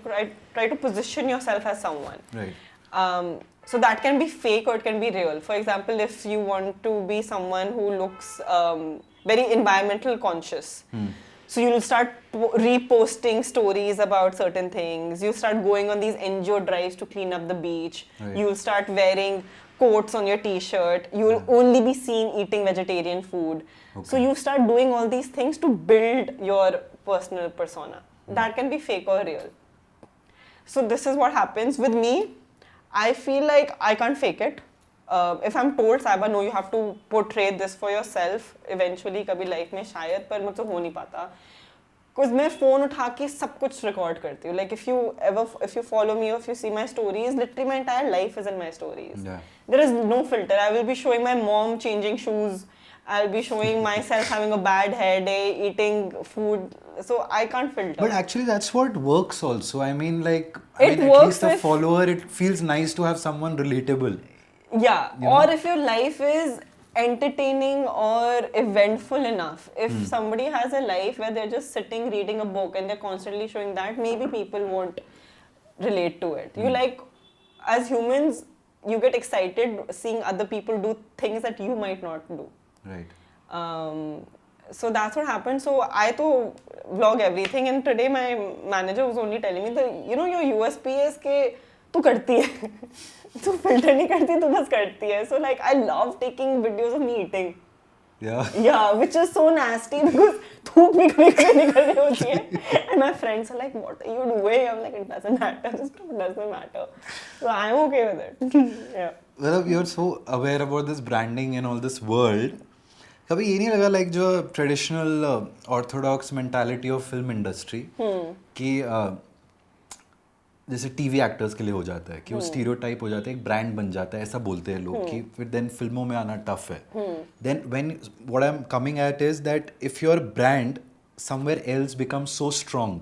try to position yourself as someone. Right. So that can be fake or it can be real. For example, if you want to be someone who looks very environmental conscious, so you'll start reposting stories about certain things. You start going on these NGO drives to clean up the beach. Right. You'll start wearing quotes on your t-shirt. You'll only be seen eating vegetarian food. Okay. So you start doing all these things to build your personal persona. That can be fake or real. So this is what happens with me. I feel like I can't fake it. If I'm told, Sahiba, no, you have to portray this for yourself. Eventually, कभी life में शायद, पर मुझसे हो नहीं पाता. Because मैं phone उठा के सब कुछ record करती हूँ. Like if you follow me or if you see my stories, literally my entire life is in my stories. Yeah. There is no filter. I will be showing my mom changing shoes. I'll be showing myself having a bad hair day, eating food. So I can't filter. But actually, that's what works also. I mean, like, It at works least a follower, it feels nice to have someone relatable. Yeah, You or know? if your life is entertaining or eventful enough. If somebody has a life where they're just sitting reading a book and they're constantly showing that, maybe people won't relate to it. You like, as humans, you get excited seeing other people do things that you might not do. Right. So that's what happened. So I to vlog everything, and today my manager was only telling me that your USP is कि तू करती है, तू filter नहीं करती, तू बस करती है. So like I love taking videos of me eating. Yeah, which is so nasty because धूप भी कभी निकल रही होती है. And my friends are like, what are you doing? I'm like, it doesn't matter. It doesn't matter. So I'm okay with it. Yeah. Well, you're so aware about this branding and all this world. कभी ये नहीं लगा like जो traditional orthodox mentality of film industry कि जैसे TV actors के लिए हो जाता है कि वो स्टीरियोटाइप हो जाता है, एक ब्रांड बन जाता है, ऐसा बोलते हैं लोग कि फिर देन फिल्मों में आना टफ है. Then when what I am coming at is that if your brand somewhere else becomes so strong,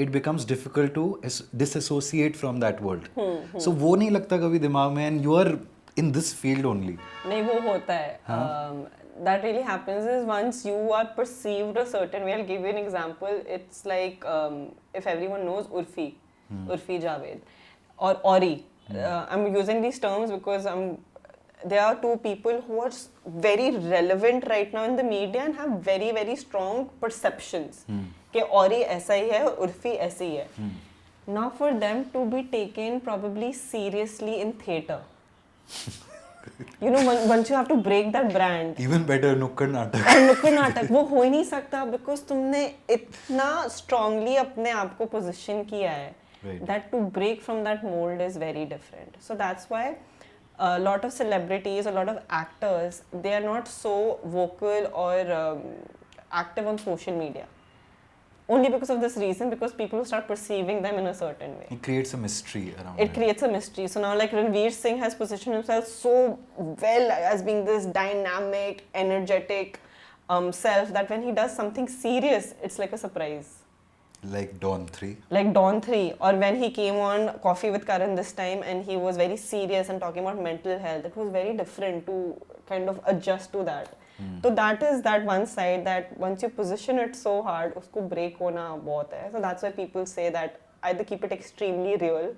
it becomes difficult to disassociate from that world. So वो नहीं लगता कभी दिमाग में, and you are in this field only. नहीं वो होता है. That really happens is once you are perceived a certain way. I'll give you an example. It's like if everyone knows Urfi Javed or Orry. I'm using these terms because there are two people who are very relevant right now in the media and have very very strong perceptions. कि Orry ऐसा ही है, Urfi ऐसी ही है. Now for them to be taken probably seriously in theatre. Once you have to break that brand. Even better, नुक्कड़ नाटक. नुक्कड़ नाटक वो हो ही नहीं सकता because तुमने इतना strongly अपने आप को position किया है. Right. That to break from that mold is very different. So that's why a lot of celebrities, a lot of actors, they are not so vocal or active on social media. Only because of this reason, because people start perceiving them in a certain way. It creates a mystery around it. Creates a mystery. So now like Ranveer Singh has positioned himself so well as being this dynamic, energetic self that when he does something serious, it's like a surprise. Like Dawn 3. Like Dawn 3. Or when he came on Coffee with Karan this time and he was very serious and talking about mental health, it was very different to kind of adjust to that. So that is that one side that once you position it so hard, उसको break होना बहुत है. So that's why people say that either keep it extremely real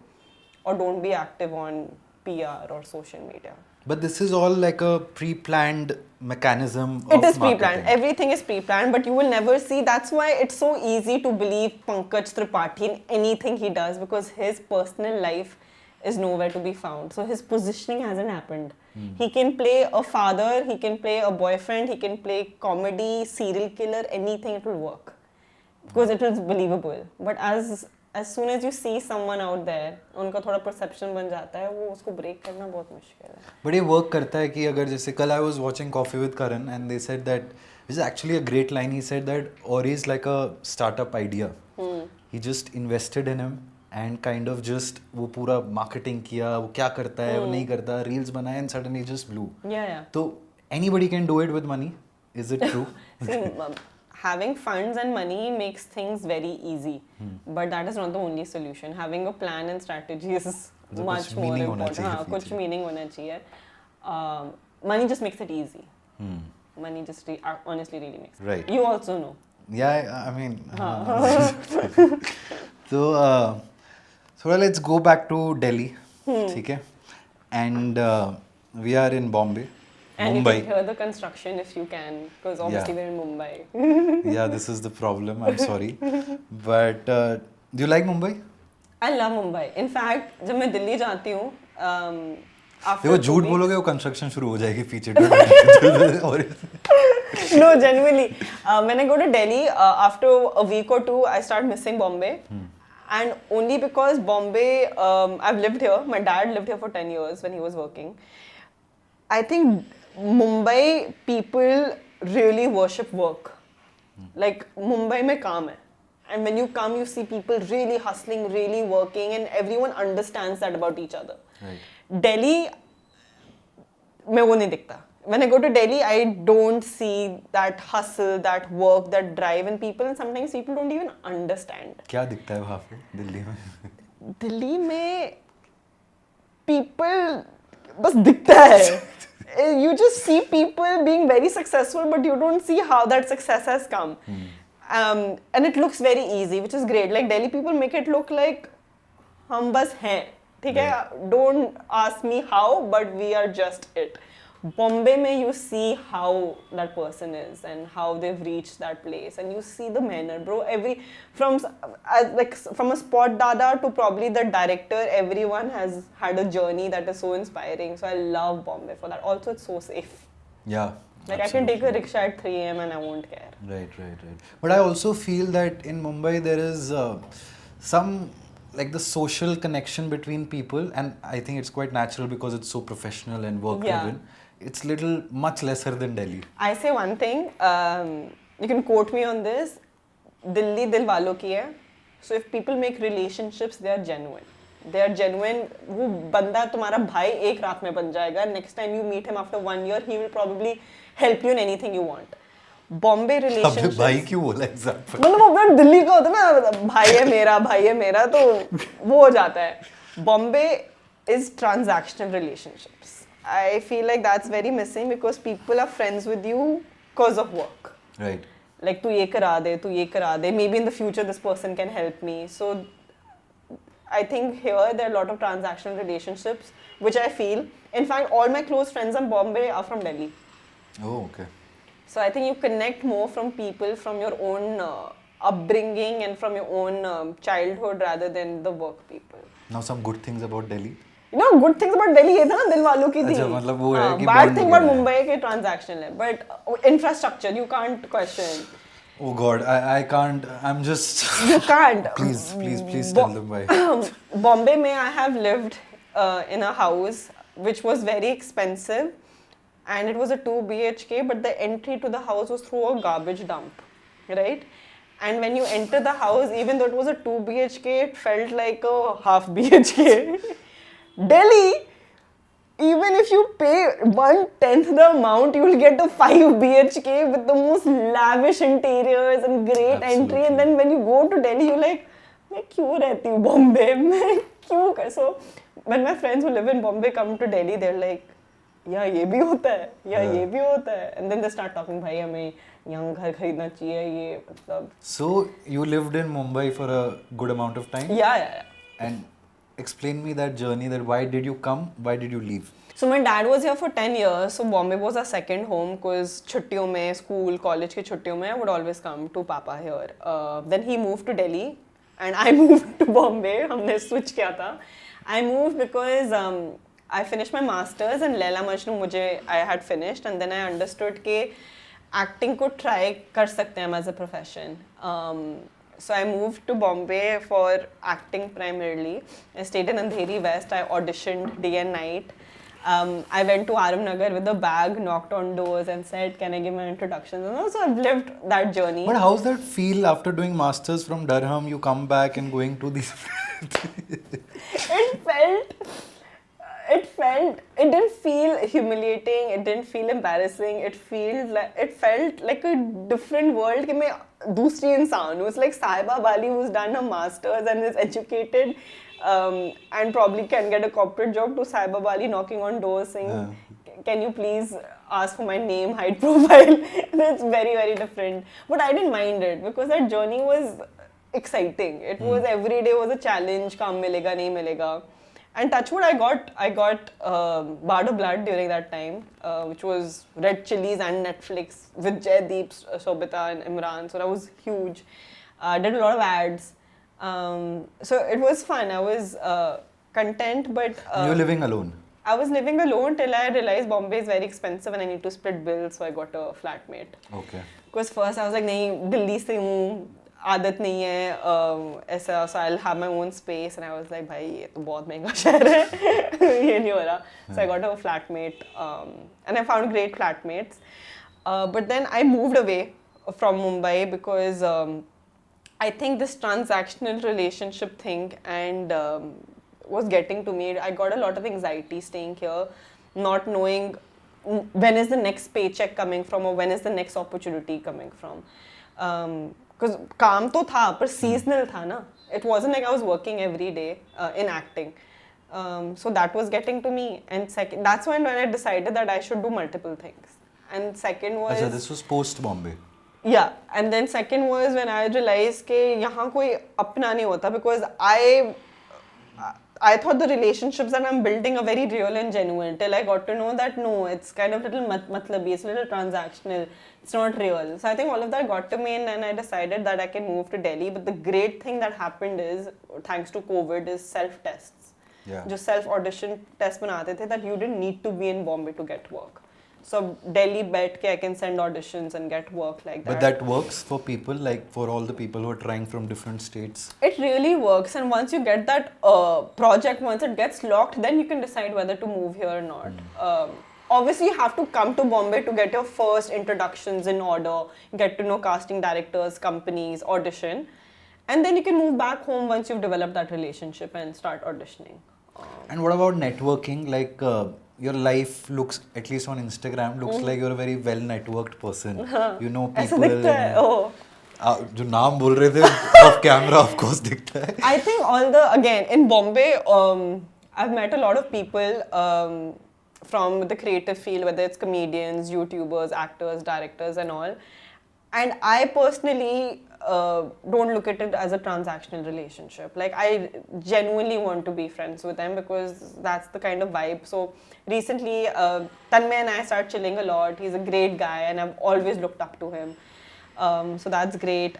or don't be active on PR or social media. But this is all like a pre-planned mechanism It of is pre-planned. marketing. Everything is pre-planned, but you will never see. That's why it's so easy to believe Pankaj Tripathi in anything he does, because his personal life is nowhere to be found. So his positioning hasn't happened. He can play a father, he can play a boyfriend, he can play comedy, serial killer, anything, it will work. Because it is believable. But as soon as you see someone out there, उनका थोड़ा perception बन जाता है, वो उसको break करना बहुत मुश्किल है. But ये work करता है कि अगर जैसे कल I was watching Coffee with Karan and they said that, this is actually a great line, he said that Orry is like a startup idea. He just invested in him and kind of just वो पूरा marketing किया, वो क्या करता है, वो नहीं करता, reels बनाए and suddenly just blew. Yeah. So anybody can do it with money. Is it true? See, having funds and money makes things very easy, but that is not the only solution. Having a plan and strategy is तो much कुछ more meaning होना important. चाहिए हाँ, कुछ पीछे. meaning होना चाहिए. Money just makes it easy. Money just honestly really makes it. Right. You also know. Yeah, I mean. So let's go back to Delhi. ठीक है? And we are in Bombay. And Mumbai. you can hear the construction if you can, because obviously we're in Mumbai. Yeah, this is the problem. I'm sorry. But do you like Mumbai? I love Mumbai. In fact, जब मैं दिल्ली जाती हूँ, देखो झूठ बोलोगे वो construction शुरू हो जाएगी पीछे. No, genuinely. When I go to Delhi, after a week or two, I start missing Bombay. And only because Bombay, I've lived here. My dad lived here for 10 years when he was working. I think Mumbai people really worship work. Like, Mumbai mein kaam hai. And when you come, you see people really hustling, really working, and everyone understands that about each other. Right. Delhi, mein wo nahi dikhta. When I go to Delhi, I don't see that hustle, that work, that drive in people, and sometimes people don't even understand. क्या दिखता है वहाँ पे दिल्ली में? दिल्ली में people बस दिखता है. You just see people being very successful, but you don't see how that success has come. And it looks very easy, which is great. Like Delhi people make it look like हम बस हैं, ठीक है? Don't ask me how, but we are just it. Bombay mein you see how that person is and how they've reached that place, and you see the manner, bro. From a spot dada to probably the director, everyone has had a journey that is so inspiring. So I love Bombay for that. Also, it's so safe. Yeah. Like absolutely. I can take a rickshaw at 3 a.m. and I won't care. Right. But I also feel that in Mumbai there is some like the social connection between people, and I think it's quite natural because it's so professional and work driven. It's much lesser than Delhi. I say one thing, you can quote me on this, Delhi dil walo ki hai. So if people make relationships, they are genuine. वो बंदा तुम्हारा भाई एक रात में बन जाएगा. Next time you meet him after 1 year, he will probably help you in anything you want. Bombay relationships. भाई क्यों बोला example? मतलब वो अपना दिल्ली का होता है ना, भाई है मेरा तो वो हो जाता है. Bombay is transactional relationships. I feel like that's very missing because people are friends with you because of work. Right. Like तू ये करा दे. Maybe in the future this person can help me. So I think here there are a lot of transactional relationships, which I feel. In fact, all my close friends in Bombay are from Delhi. Oh, okay. So I think you connect more from people from your own upbringing and from your own childhood rather than the work people. Now some good things about Delhi. You know, good things about Delhi ये था ना दिल वालों की थी. अच्छा मतलब वो है कि bad thing about Mumbai के transactional है, but infrastructure you can't question. Oh God, I can't. I'm just. You can't. Please tell them why. Bombay में I have lived in a house which was very expensive, and it was a 2 BHK, but the entry to the house was through a garbage dump, right? And when you enter the house, even though it was a 2 BHK, it felt like a half BHK. Delhi, even if you pay 1/10 the amount, you will get a 5 BHK with the most lavish interiors and great entry. And then when you go to Delhi, you're like, मैं क्यों रहती हूँ Bombay? मैं क्यों कर? So when my friends who live in Bombay come to Delhi, they're like, या ये भी होता है, या ये भी होता है, and then they start talking, भाई हमें यहाँ घर खरीदना चाहिए, ये मतलब. So you lived in Mumbai for a good amount of time? Yeah. And explain me that journey, that why did you come, why did you leave? So my dad was here for 10 years, so Bombay was our second home because छुट्टियों में, school, college की छुट्टियों में I would always come to Papa here. Then he moved to Delhi and I moved to Bombay. हमने switch किया था. I moved because I finished my masters and Laila Majnu I had finished, and then I understood कि acting को try कर सकते हैं हम as a profession. So I moved to Bombay for acting primarily. I stayed in Andheri West. I auditioned day and night. I went to Aram Nagar with a bag, knocked on doors and said, can I give my introductions? And also I've lived that journey. But how's that feel after doing masters from Durham, you come back and going to these... It didn't feel humiliating, it didn't feel embarrassing, it felt like a different world कि मैं दूसरी इंसान हूँ. It's like Sahiba Bali who's done her masters and is educated and probably can get a corporate job, to Sahiba Bali knocking on doors saying, can you please ask for my name, height profile? It's very, very different. But I didn't mind it because that journey was exciting. It was every day was a challenge, काम मिलेगा नहीं मिलेगा. And touch wood, I got Bard of Blood during that time, which was Red Chillies and Netflix with Jaideep, Sobita and Imran. So that was huge. Did a lot of ads. So it was fun. I was content, but... You're living alone? I was living alone till I realized Bombay is very expensive and I need to split bills, so I got a flatmate. Okay. Because first I was like, नहीं, दिल्ली से हूँ, आदत नहीं है ऐसा, so I'll have my own space, and I was like, भाई ये तो बहुत महंगा शहर है, ये नहीं हो रहा. So I got a flatmate, and I found great flatmates. But then I moved away from Mumbai because I think this transactional relationship thing and was getting to me. I got a lot of anxiety staying here, not knowing when is the next paycheck coming from or when is the next opportunity coming from. Because काम तो था पर seasonal था ना. It wasn't like I was working every day in acting. So that was getting to me. And second, that's when I decided that I should do multiple things. And second was... Achha, this was post Bombay. Yeah, and then second was when I realized कि यहाँ कोई अपना नहीं होता, because I thought the relationships that I'm building are very real and genuine, till I got to know that no, it's kind of little matlabi, it's a little transactional, it's not real. So I think all of that got to me, and then I decided that I can move to Delhi. But the great thing that happened is, thanks to COVID, is self-tests. Yeah. जो self-audition test बनाते थे, that you didn't need to be in Bombay to get work. So Delhi bet I can send auditions and get work like that. But that works for people, like for all the people who are trying from different states? It really works, and once you get that project, once it gets locked, then you can decide whether to move here or not. Obviously, you have to come to Bombay to get your first introductions in order, get to know casting directors, companies, audition, and then you can move back home once you've developed that relationship and start auditioning. And what about networking? Like your life looks, at least on Instagram, looks like you're a very well networked person. You know people. ऐसा दिखता है. Oh. जो नाम बोल रहे थे off camera, of course दिखता है. I think again in Bombay, I've met a lot of people from the creative field, whether it's comedians, YouTubers, actors, directors, and all. And I personally don't look at it as a transactional relationship. Like, I genuinely want to be friends with them because that's the kind of vibe. So recently, Tanmay and I started chilling a lot. He's a great guy and I've always looked up to him. So that's great.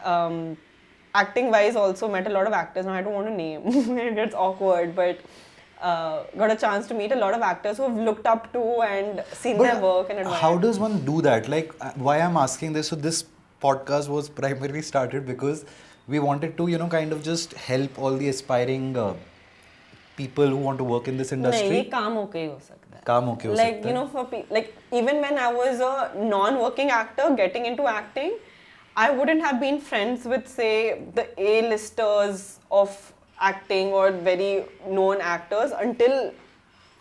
Acting wise, also met a lot of actors. Now I don't want to name, it gets awkward, but got a chance to meet a lot of actors who have looked up to and seen their work and admired. How does one do that? Like, why I'm asking this, so this podcast was primarily started because we wanted to, kind of just help all the aspiring people who want to work in this industry. नहीं, ये काम होके ही हो सकता है. काम होके हो सकता है. For like even when I was a non-working actor getting into acting, I wouldn't have been friends with, say, the A-listers of acting or very known actors until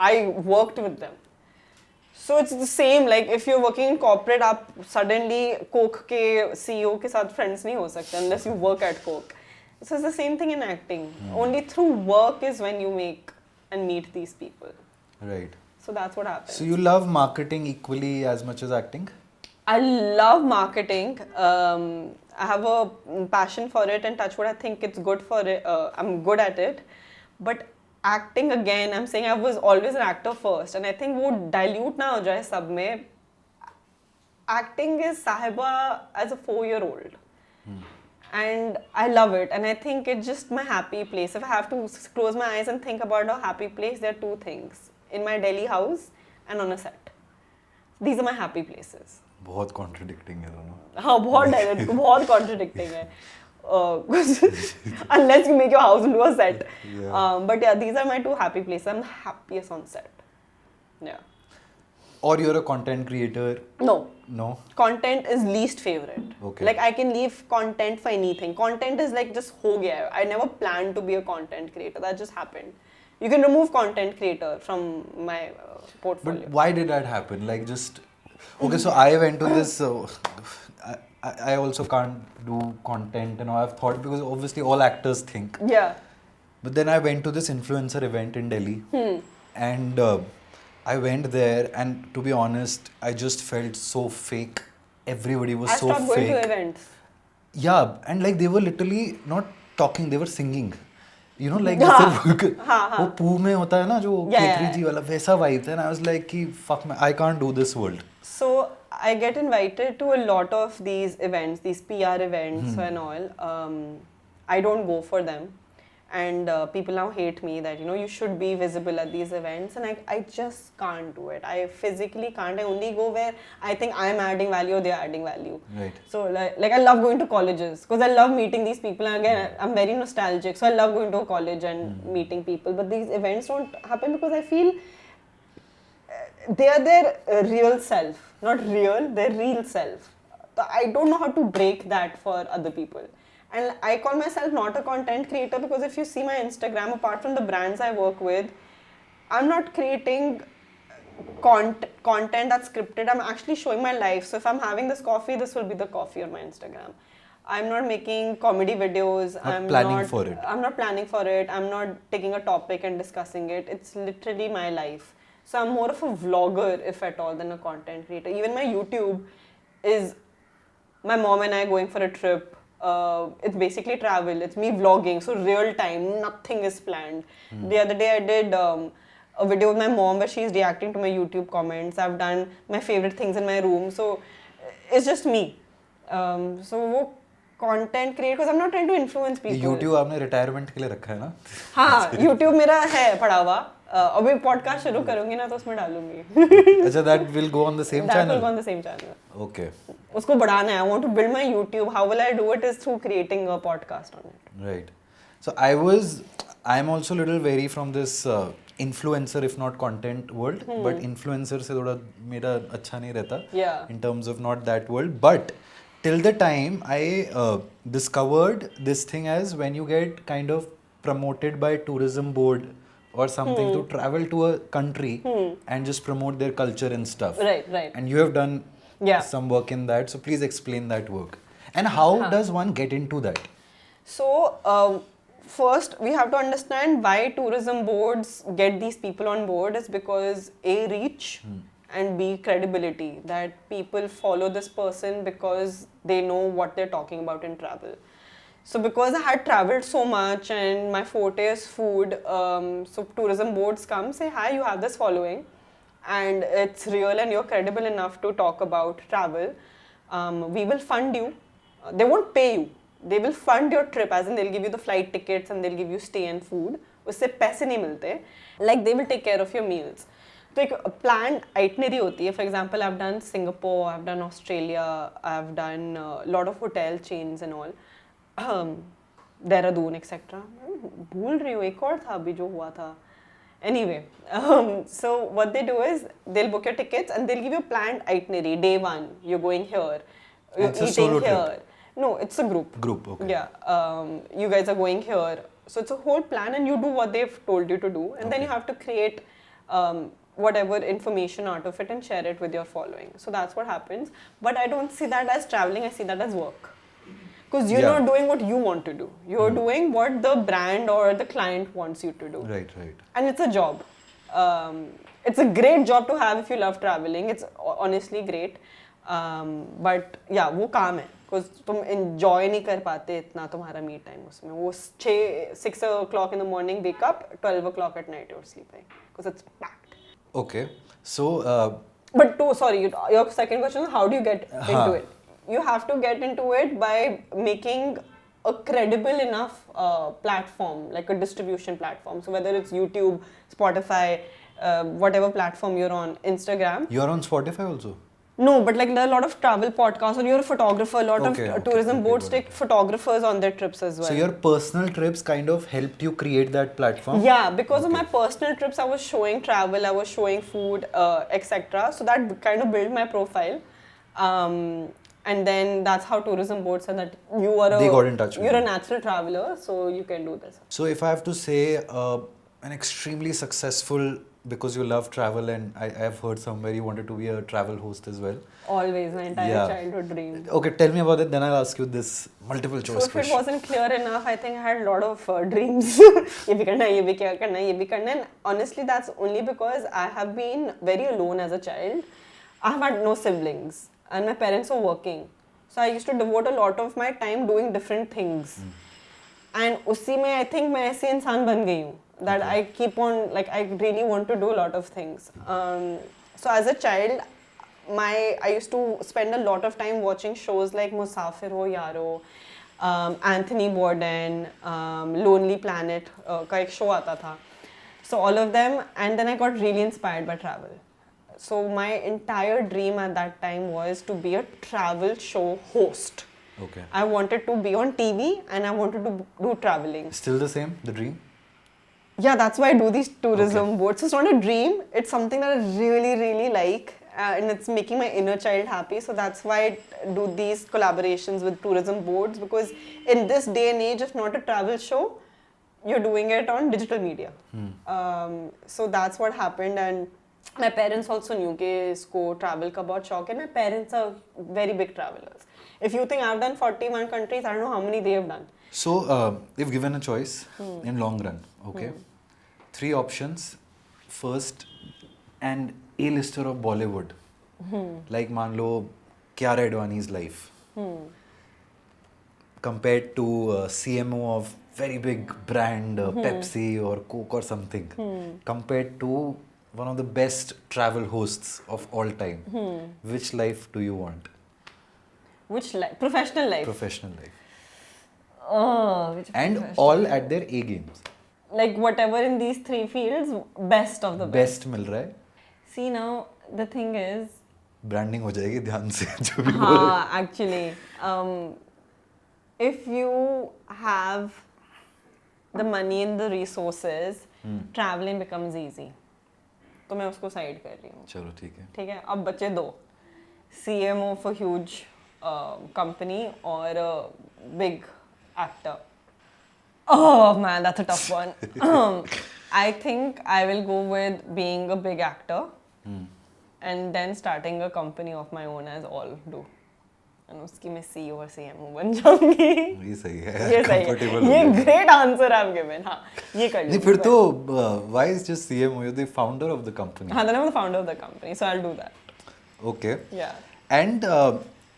I worked with them. So it's the same, like if you're working in corporate, आप suddenly Coke के CEO के साथ friends नहीं हो सकते unless you work at Coke. So it's the same thing in acting. Only through work is when you make and meet these people. Right. So that's what happens. So you love marketing equally as much as acting? I love marketing. I have a passion for it, and touch wood, I think it's good for it. I'm good at it. But acting, again, I'm saying I was always an actor first, and I think वो dilute ना हो जाए सब में. Acting is Sahiba as a 4-year-old. And I love it, and I think it's just my happy place. If I have to close my eyes and think about a happy place, there are 2 things: in my Delhi house and on a set. These are my happy places. बहुत contradicting है दोनों. हाँ, बहुत contradicting है. Unless you make your house into a set. Yeah. But yeah, these are my 2 happy places. I'm happiest on set. Yeah. Or you're a content creator? No. No? Content is least favorite. Okay. Like I can leave content for anything. Content is like just ho gaya. I never planned to be a content creator. That just happened. You can remove content creator from my portfolio. But why did that happen? Like just... Okay, so I went to this... I also can't do content and all. I've thought, because obviously all actors think. Yeah. But then I went to this influencer event in Delhi. And I went there, and to be honest, I just felt so fake. Everybody was so fake. I stopped going to events. Yeah, and like they were literally not talking, they were singing. You know, like वो पू में होता है ना जो केतरी जी वाला वैसा vibe था, and I was like कि fuck man, I can't do this world. So I get invited to a lot of these events, these PR events and all. I don't go for them, and people now hate me that, you know, you should be visible at these events, and I just can't do it. I physically can't. I only go where I think I'm adding value or they're adding value. Right. So like I love going to colleges because I love meeting these people, and again I'm very nostalgic, so I love going to a college and meeting people. But these events don't happen because I feel they are their real self. Not real, their real self. I don't know how to break that for other people. And I call myself not a content creator because if you see my Instagram, apart from the brands I work with, I'm not creating content that's scripted. I'm actually showing my life. So if I'm having this coffee, this will be the coffee on my Instagram. I'm not making comedy videos. I'm not planning for it. I'm not taking a topic and discussing it. It's literally my life. So I'm more of a vlogger, if at all, than a content creator. Even my YouTube is my mom and I going for a trip. It's basically travel. It's me vlogging, so real time. Nothing is planned. The other day I did a video with my mom where she's reacting to my YouTube comments. I've done my favorite things in my room. So it's just me. So वो content create because I'm not trying to influence people. YouTube आपने retirement के लिए रखा है ना? हाँ, YouTube मेरा है पड़ा हुआ. अभी podcast शुरू करूँगी ना तो उसमें डालूँगी. अच्छा, that will go on the same channel? That will go on the same channel. Okay. उसको बढ़ाना है. I want to build my YouTube. How will I do it is through creating a podcast on it. Right. So I'm also a little wary from this influencer, if not content world. But influencer से थोड़ा मेरा अच्छा नहीं रहता. Yeah. In terms of not that world. But till the time I discovered this thing as when you get kind of promoted by tourism board or something to travel to a country and just promote their culture and stuff. Right. And you have done some work in that. So please explain that work. And how does one get into that? So first we have to understand why tourism boards get these people on board is because A, reach and B, credibility. That people follow this person because they know what they're talking about in travel. So because I had traveled so much and my forte is food, so tourism boards come, say, hi, you have this following and it's real and you're credible enough to talk about travel. We will fund you. They won't pay you. They will fund your trip, as in they'll give you the flight tickets and they'll give you stay and food. उससे पैसे नहीं मिलते. Like they will take care of your meals. तो एक planned itinerary होती है. For example, I've done Singapore, I've done Australia, I've done a lot of hotel chains and all. Dehradun etcetera भूल रही हूँ एक और था अभी जो हुआ था anyway so what they do is they'll book your tickets and they'll give you a planned itinerary. Day 1 you're going here, you're eating here. No, it's a group. Okay. Yeah, you guys are going here, so it's a whole plan and you do what they've told you to do, and then you have to create whatever information out of it and share it with your following. So that's what happens, but I don't see that as traveling, I see that as work. Because you're not doing what you want to do. You're doing what the brand or the client wants you to do. Right. And it's a job. It's a great job to have if you love traveling. It's honestly great. But yeah, वो काम है. Because तुम enjoy नहीं कर पाते इतना तुम्हारा me time उसमें. वो 6 o'clock in the morning wake up, 12 o'clock at night you're sleeping. Because it's packed. Okay. So, But your second question is how do you get into it? You have to get into it by making a credible enough platform, like a distribution platform. So whether it's YouTube, Spotify, whatever platform you're on, Instagram. you're on Spotify also? No, but like there are a lot of travel podcasts, or you're a photographer. A lot of tourism boards got take photographers on their trips as well. So your personal trips kind of helped you create that platform? Yeah, because of my personal trips, I was showing travel, I was showing food, etc. So that kind of built my profile. And then that's how tourism boards said that They got in touch with you're you. a natural traveler, so you can do this. So if I have to say an extremely successful, because you love travel, and I have heard somewhere you wanted to be a travel host as well. Always, my entire childhood dream. Okay, tell me about it, then I'll ask you this multiple choice So if it question. wasn't clear enough, I think I had a lot of dreams. ये भी करना है, ये भी क्या करना है, ये भी करना है. And honestly, that's only because I have been very alone as a child. I have had no siblings, and my parents were working. So I used to devote a lot of my time doing different things. And उसी में I think मैं ऐसे इंसान बन गई हूँ that I keep on, like I really want to do a lot of things. So as a child, I used to spend a lot of time watching shows like Musafir Ho Yaro, Anthony Bourdain, Lonely Planet का एक show आता था. So all of them, and then I got really inspired by travel. So my entire dream at that time was to be a travel show host. Okay. I wanted to be on TV and I wanted to do traveling. Still the same, the dream? Yeah, that's why I do these tourism boards. So it's not a dream, it's something that I really, really like. And it's making my inner child happy. So that's why I do these collaborations with tourism boards, because in this day and age, if not a travel show, you're doing it on digital media. So that's what happened. And my parents also knew कि इसको travel का बहुत शौक है. My parents are very big travelers. If you think I've done 41 countries, I don't know how many they have done. So, if given a choice in long run, okay, 3 options. First, an A-lister of Bollywood, like मान लो Kiara Advani's life, compared to CMO of very big brand, Pepsi or Coke or something, compared to one of the best travel hosts of all time. Which life do you want? Which life? Professional life? Professional life. Which And professional all life? at their A games. Like whatever in these 3 fields, best of the best. Best मिल रहा है. See now, the thing is, Branding हो जाएगी ध्यान से जो भी actually, if you have the money and the resources, traveling becomes easy. तो मैं उसको साइड कर रही हूँ. चलो ठीक है. ठीक है, अब बचे 2. CMO of a huge company or a big actor. Oh man, that's a tough one. I think I will go with being a big actor and then starting a company of my own, as all do. And उसकी मैं CEO और CMO बन जाऊंगी. ये सही है. ये सही Comfortable है. ये हो गया. great answer I've given. हाँ, ये कर नहीं लूँगी. फिर तो why is just CMO? You're the founder of the company. हाँ, then I'm the founder of the company, so I'll do that. Okay. Yeah. And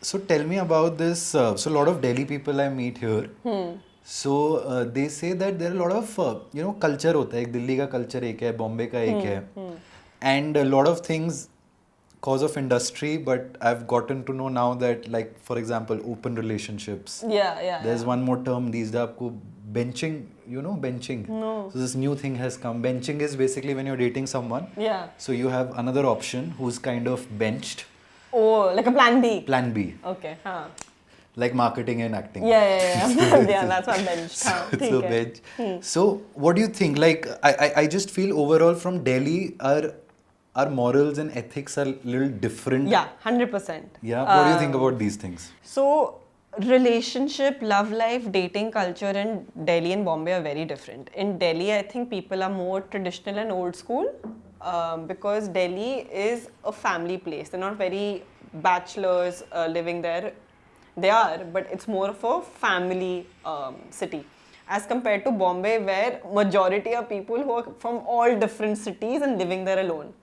so tell me about this. So a lot of Delhi people I meet here. So they say that there are a lot of culture होता है. एक दिल्ली का culture एक है, Bombay का एक है. And a lot of things cause of industry, but I've gotten to know now that, like for example, open relationships. Yeah. There's one more term these days, आपको benching, you know benching. No. So this new thing has come. Benching is basically when you're dating someone. Yeah. So you have another option who's kind of benched. Oh, like a plan B. Plan B. Okay. हाँ. Like marketing and acting. Yeah. Yeah, that's what benched. हाँ, It's ठीक a है. bench. So what do you think? Like I just feel overall from Delhi our morals and ethics are a little different. Yeah, 100%. Yeah. What do you think about these things? So, relationship, love life, dating culture in Delhi and Bombay are very different. In Delhi, I think people are more traditional and old school because Delhi is a family place. They're not very bachelors living there. They are, but it's more of a family city. as compared to Bombay, where majority are people who are from all different cities and living there alone,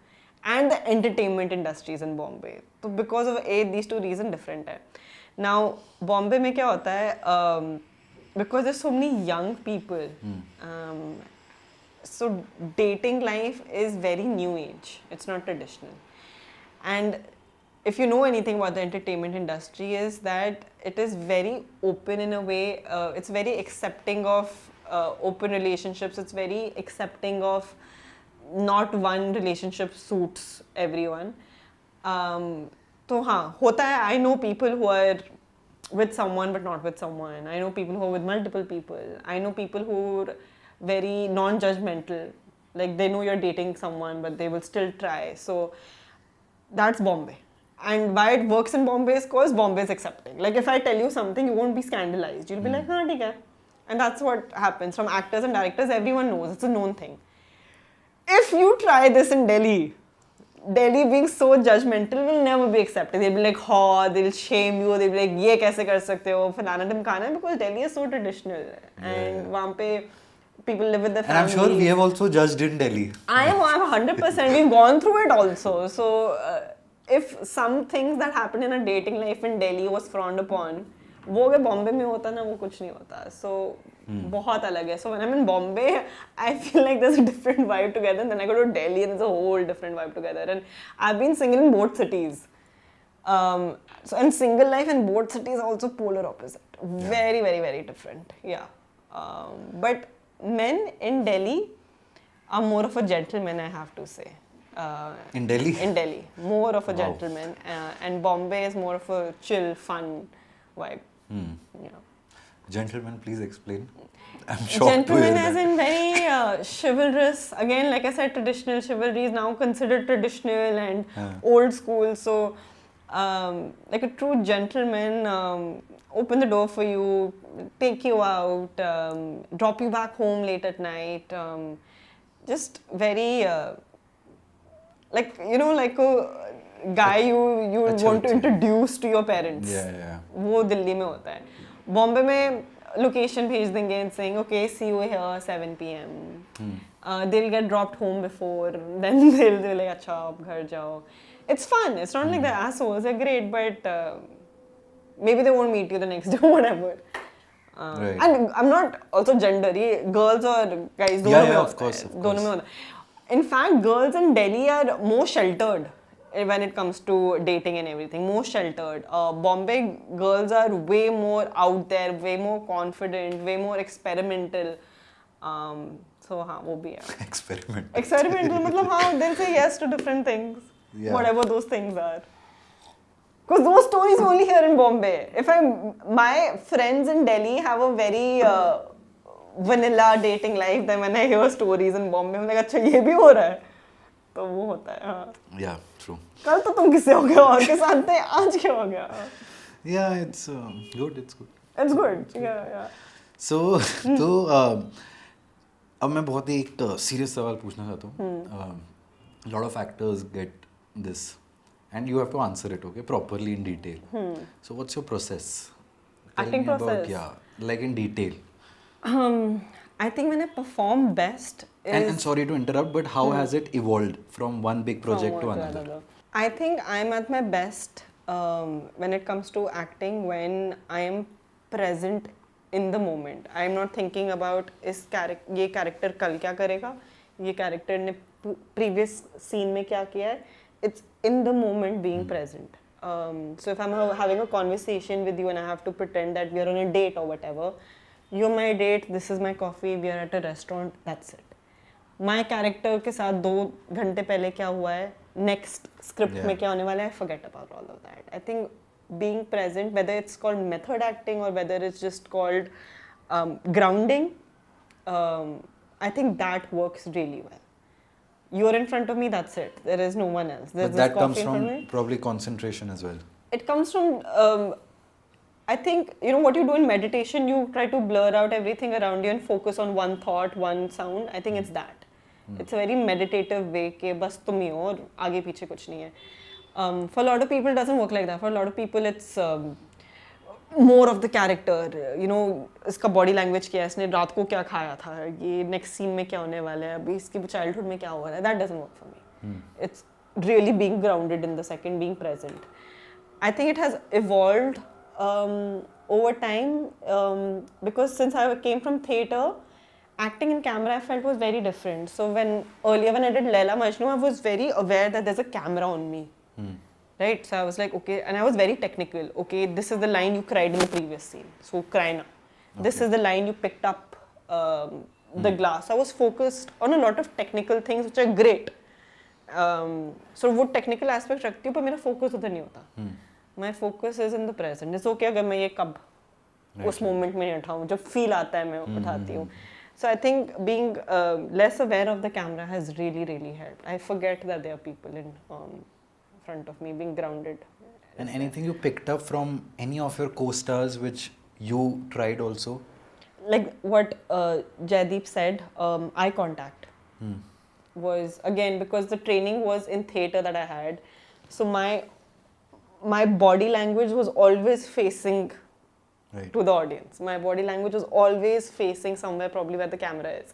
and the entertainment industries in Bombay. So because of these two reasons different hai. Now Bombay में क्या होता है, because there's so many young people, so dating life is very new age. It's not traditional. And if you know anything about the entertainment industry, is that it is very open in a way. It's very accepting of open relationships. It's very accepting of not one relationship suits everyone. So हाँ होता है. I know people who are with someone but not with someone. I know people who are with multiple people. I know people who are very non-judgmental. Like they know you're dating someone but they will still try. So that's Bombay. And why it works in Bombay is because Bombay is accepting. Like if I tell you something, you won't be scandalized. You'll be like, हाँ ठीक है. And that's what happens from actors and directors. Everyone knows. It's a known thing. If you try this in Delhi being so judgmental will never be accepted. They'll be like, oh, they'll shame you. They'll be like, ये कैसे कर सकते हो? फलाना ढमकाना, because Delhi is so traditional. And वहाँ पे people live with their families. And I'm sure we have also judged in Delhi. I'm 100%. We've gone through it also. So if some things that happened in a dating life in Delhi was frowned upon, वो अगर बॉम्बे में होता ना वो कुछ नहीं होता. So बहुत अलग है. So when I'm in Bombay, I feel like there's a different vibe together. And then I go to Delhi and there's a whole different vibe together. And I've been single in both cities. So and single life in both cities also polar opposite. Very, very, very different. Yeah. But men in Delhi are more of a gentleman, I have to say. In Delhi? In Delhi. More of a gentleman. And Bombay is more of a chill, fun vibe. Yeah. Gentleman, please explain. I'm shocked Gentleman to hear as that. in very chivalrous. Again, like I said, traditional chivalry is now considered traditional and old school. So, like a true gentleman, open the door for you, take you out, drop you back home late at night. Just very, like, you know, like a guy you want to introduce to your parents. Yeah. वो दिल्ली में होता है. बॉम्बे में location भेज देंगे and saying, okay, see you here 7 p.m. They'll get dropped home before, then they'll be like, अच्छा अब घर जाओ. It's fun. It's not like the assholes are great, but maybe they won't meet you the next day or whatever. Right. And I'm not also gender. ये girls or guys दोनों में of होता course, है. of दोनों course. में होता है. In fact, girls in Delhi are more sheltered when it comes to dating and everything. More sheltered. Bombay girls are way more out there, way more confident, way more experimental. So हाँ वो भी है. Experimental मतलब हाँ they'll say yes to different things, whatever those things are. Because those stories only here in Bombay. My friends in Delhi have a very vanilla dating life. Then when I hear stories in Bombay, I'm like, अच्छा ये भी हो रहा है. तो वो होता है हाँ. Yeah, true. कल तो तुम किससे हो गए और के साथ थे आज क्या हो गया? Yeah, it's good. It's good. It's good. Yeah. So, तो अब मैं बहुत ही एक serious सवाल पूछना चाहता हूँ. Lot of actors get this, and you have to answer it, okay, properly in detail. So, what's your process? Acting Tell me process? about, like in detail. I think when I perform best is... And sorry to interrupt, but how has it evolved from one big project to another? I think I'm at my best when it comes to acting when I am present in the moment. I'm not thinking about ये character कल क्या करेगा, ये character ने previous scene में क्या किया है. It's in the moment being present. So if I'm having a conversation with you and I have to pretend that we are on a date or whatever, you're my date, this is my coffee, we are at a restaurant, that's it. My character के साथ 2 घंटे पहले क्या हुआ है, next script में क्या होने वाला है, forget about all of that. I think being present, whether it's called method acting or whether it's just called grounding, I think that works really well. You're in front of me, that's it. There is no one else. There's But that this comes coffee in front of from me. probably concentration as well. It comes from, I think, you know what you do in meditation, you try to blur out everything around you and focus on one thought, one sound. I think it's that. It's a very meditative way कि बस तुम ही हो और आगे पीछे कुछ नहीं है. For a lot of people, it doesn't work like that. For a lot of people, it's more of the character, you know, इसका body language क्या है, इसने रात को क्या खाया था, ये next scene में क्या होने वाला है, अभी इसकी childhood में क्या हो रहा है, that doesn't work for me. It's really being grounded in the second, being present. I think it has evolved over time because since I came from theatre, acting in camera I felt was very different. So earlier when I did Laila Majnu, I was very aware that there's a camera on me. Right? So I was like, okay, and I was very technical. Okay, this is the line you cried in the previous scene, so cry now. This is the line you picked up the glass. I was focused on a lot of technical things which are great. So वो technical aspect रखती हूँ पर मेरा focus उधर नहीं होता. My focus is in the present. It's okay अगर मैं ये कब उस moment में नहीं उठाऊँ, जब feel आता है मैं उठाती हूँ. So I think being less aware of the camera has really, really helped. I forget that there are people in front of me, being grounded. And anything you picked up from any of your co-stars which you tried also? Like what Jaideep said, eye contact was, again, because the training was in theatre that I had, so my body language was always facing to the audience. My body language was always facing somewhere probably where the camera is.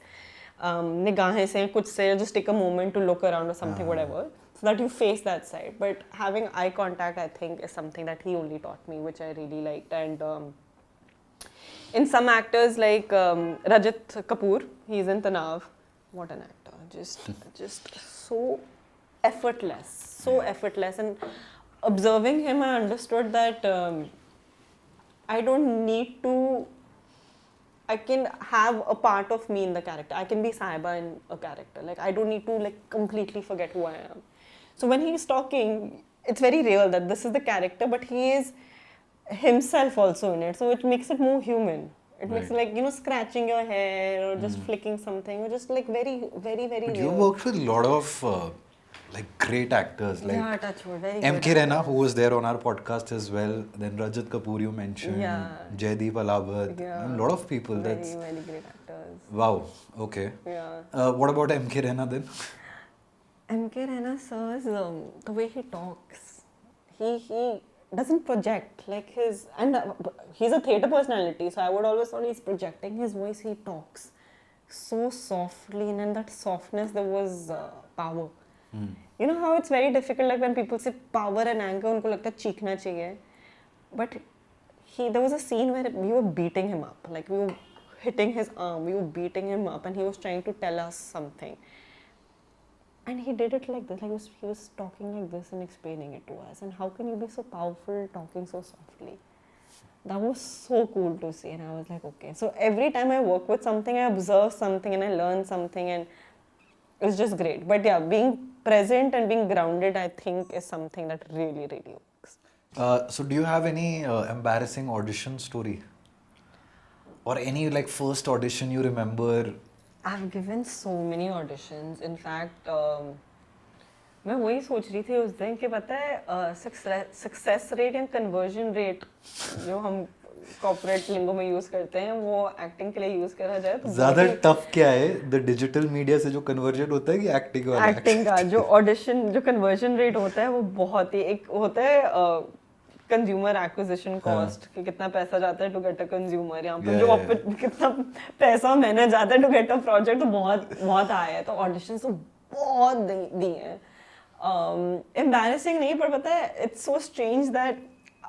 निगाहें से कुछ से, just take a moment to look around or something, whatever, so that you face that side. But having eye contact, I think, is something that he only taught me, which I really liked. And in some actors like Rajat Kapoor, he's in Tanav. What an actor! Just so effortless. And observing him, I understood that I don't need to. I can have a part of me in the character. I can be Sahiba in a character. Like I don't need to like completely forget who I am. So when he's talking, it's very real that this is the character, but he is himself also in it. So it makes it more human. It makes it like, you know, scratching your hair or just flicking something, or just like very, very, very But real. you worked with a lot of like great actors, like Yeah, touch wood, very M.K. good Rena, who was there on our podcast as well. Then Rajat Kapoor, you mentioned. Yeah. Jaideep Alhawat. Yeah. A lot of people. Very, That's very great actors. wow. Okay. Yeah. What about M.K. Rena then? M.K. Rena sir's the way he talks, he doesn't project like his, and he's a theatre personality, so I would always thought he's projecting his voice. He talks so softly, and in that softness there was power. You know how it's very difficult, like when people say power and anger, उनको लगता है चीखना चाहिए, but there was a scene where we were beating him up, like we were hitting his arm, we were beating him up, and he was trying to tell us something. And he did it like this, like he was talking like this and explaining it to us. And how can you be so powerful talking so softly? That was so cool to see, and I was like, okay. So every time I work with something, I observe something and I learn something, and it's just great. But yeah, being present and being grounded, I think, is something that really, really works. So do you have any embarrassing audition story? Or any like first audition you remember? I've given so many auditions. In fact, मैं वही सोच रही थी उस दिन कि पता है सक्सेस रेट या कन्वर्जन रेट जो हम कॉर्पोरेट लिंगो में यूज करते हैं वो एक्टिंग के लिए यूज करा जाए तो ज़्यादा टफ क्या है द डिजिटल मीडिया से जो कन्वर्जन होता है कि एक्टिंग वाला? एक्टिंग का जो ऑडिशन जो कन्वर्जन रेट होता है वो बहुत ही एक होता है कंज्यूमर एक्विजिशन कॉस्ट कि कितना पैसा जाता है टू गेट अ कंज्यूमर, यहाँ पर जो कितना पैसा मैंने जाता है टू गेट अ प्रोजेक्ट, तो बहुत आया है. तो ऑडिशन तो बहुत दिए हैं. Embarrassing नहीं, पर पता है it's so strange that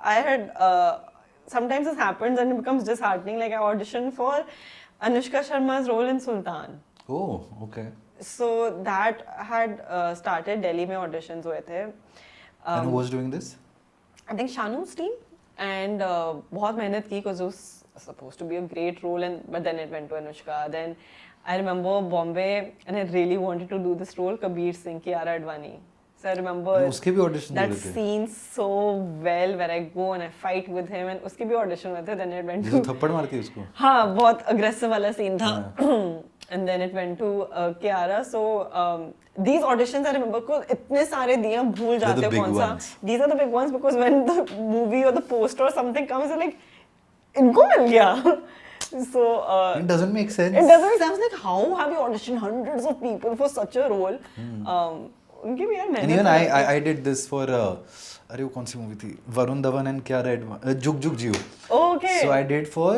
I had sometimes this happens and it becomes disheartening. Like I auditioned for Anushka Sharma's role in Sultan. Oh, okay. So that had started Delhi में auditions हुए थे. And who was doing this? I think Shanu's team, and बहुत मेहनत की because it was supposed to be a great role, but then it went to Anushka. Then I remember Bombay, and I really wanted to do this role, Kabir Singh, Kiara Advani. So I remember that scene so well, where I go and I fight with him, and उसके भी audition हुए थे. Then it went to थप्पड़ मारती है उसको. हाँ, बहुत aggressive वाला scene था. And then it went to Kiara. So these auditions I remember को इतने सारे दिए भूल जाते हो कौन सा. These are the big ones because when the movie or the poster or something comes, you're like, इनको मिल गया. So it doesn't make sense. It doesn't make sense. I was like, how have you auditioned hundreds of people for such a role? उनकी भी यार And मेहनत even है। I did this for अरे वो कौन सी मूवी थी वरुण धवन एंड क्या रेड जुग जुग जियो Okay. so I did for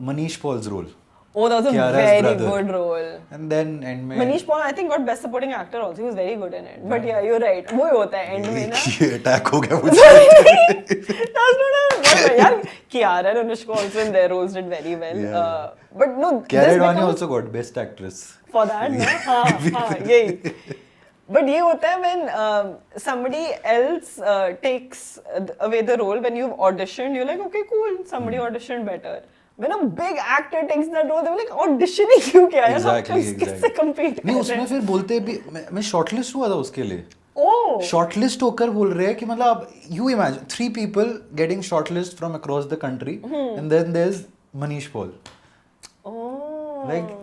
Manish Paul's role Oh, that was a Kiara's very brother. good role. and then end में Manish Paul, I think, got Best Supporting Actor also. He was very good in it. But yeah, you're right. वो ही होता है end में ना। ये attack हो गया मुझे That's not a यार Kiara and Anushka also in their roles did very well. Yeah. But no, Kiara this Advani becomes- also got Best Actress for that ना हाँ यही but ये होता है when somebody else takes away the role when you've auditioned you're like okay cool somebody auditioned better when a big actor takes that role they're like auditioning क्यों किया है Exactly, किससे compete नहीं उसमें फिर बोलते भी मैं शॉर्टलिस्ट हुआ था उसके लिए oh शॉर्टलिस्ट होकर बोल रहे हैं कि मतलब you imagine 3 people getting shortlist from across the country and then there's Manish Paul oh like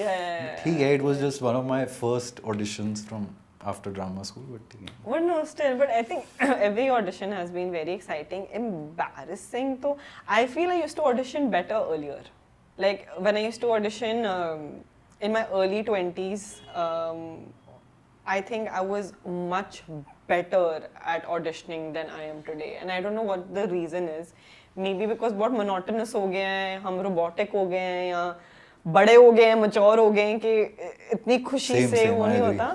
yeah ठीक है it was just one of my first auditions from after drama school but ठीक है Well, no, still, but I think every audition has been very exciting. Embarrassing, though. I feel I used to audition better earlier. Like when I used to audition in my early 20s, I think I was much better at auditioning than I am today. And I don't know what the reason is. Maybe because बहुत monotonous हो गए हैं, हम robotic हो गए हैं या बड़े हो गए हैं, mature हो गए हैं कि इतनी खुशी से वो नहीं होता.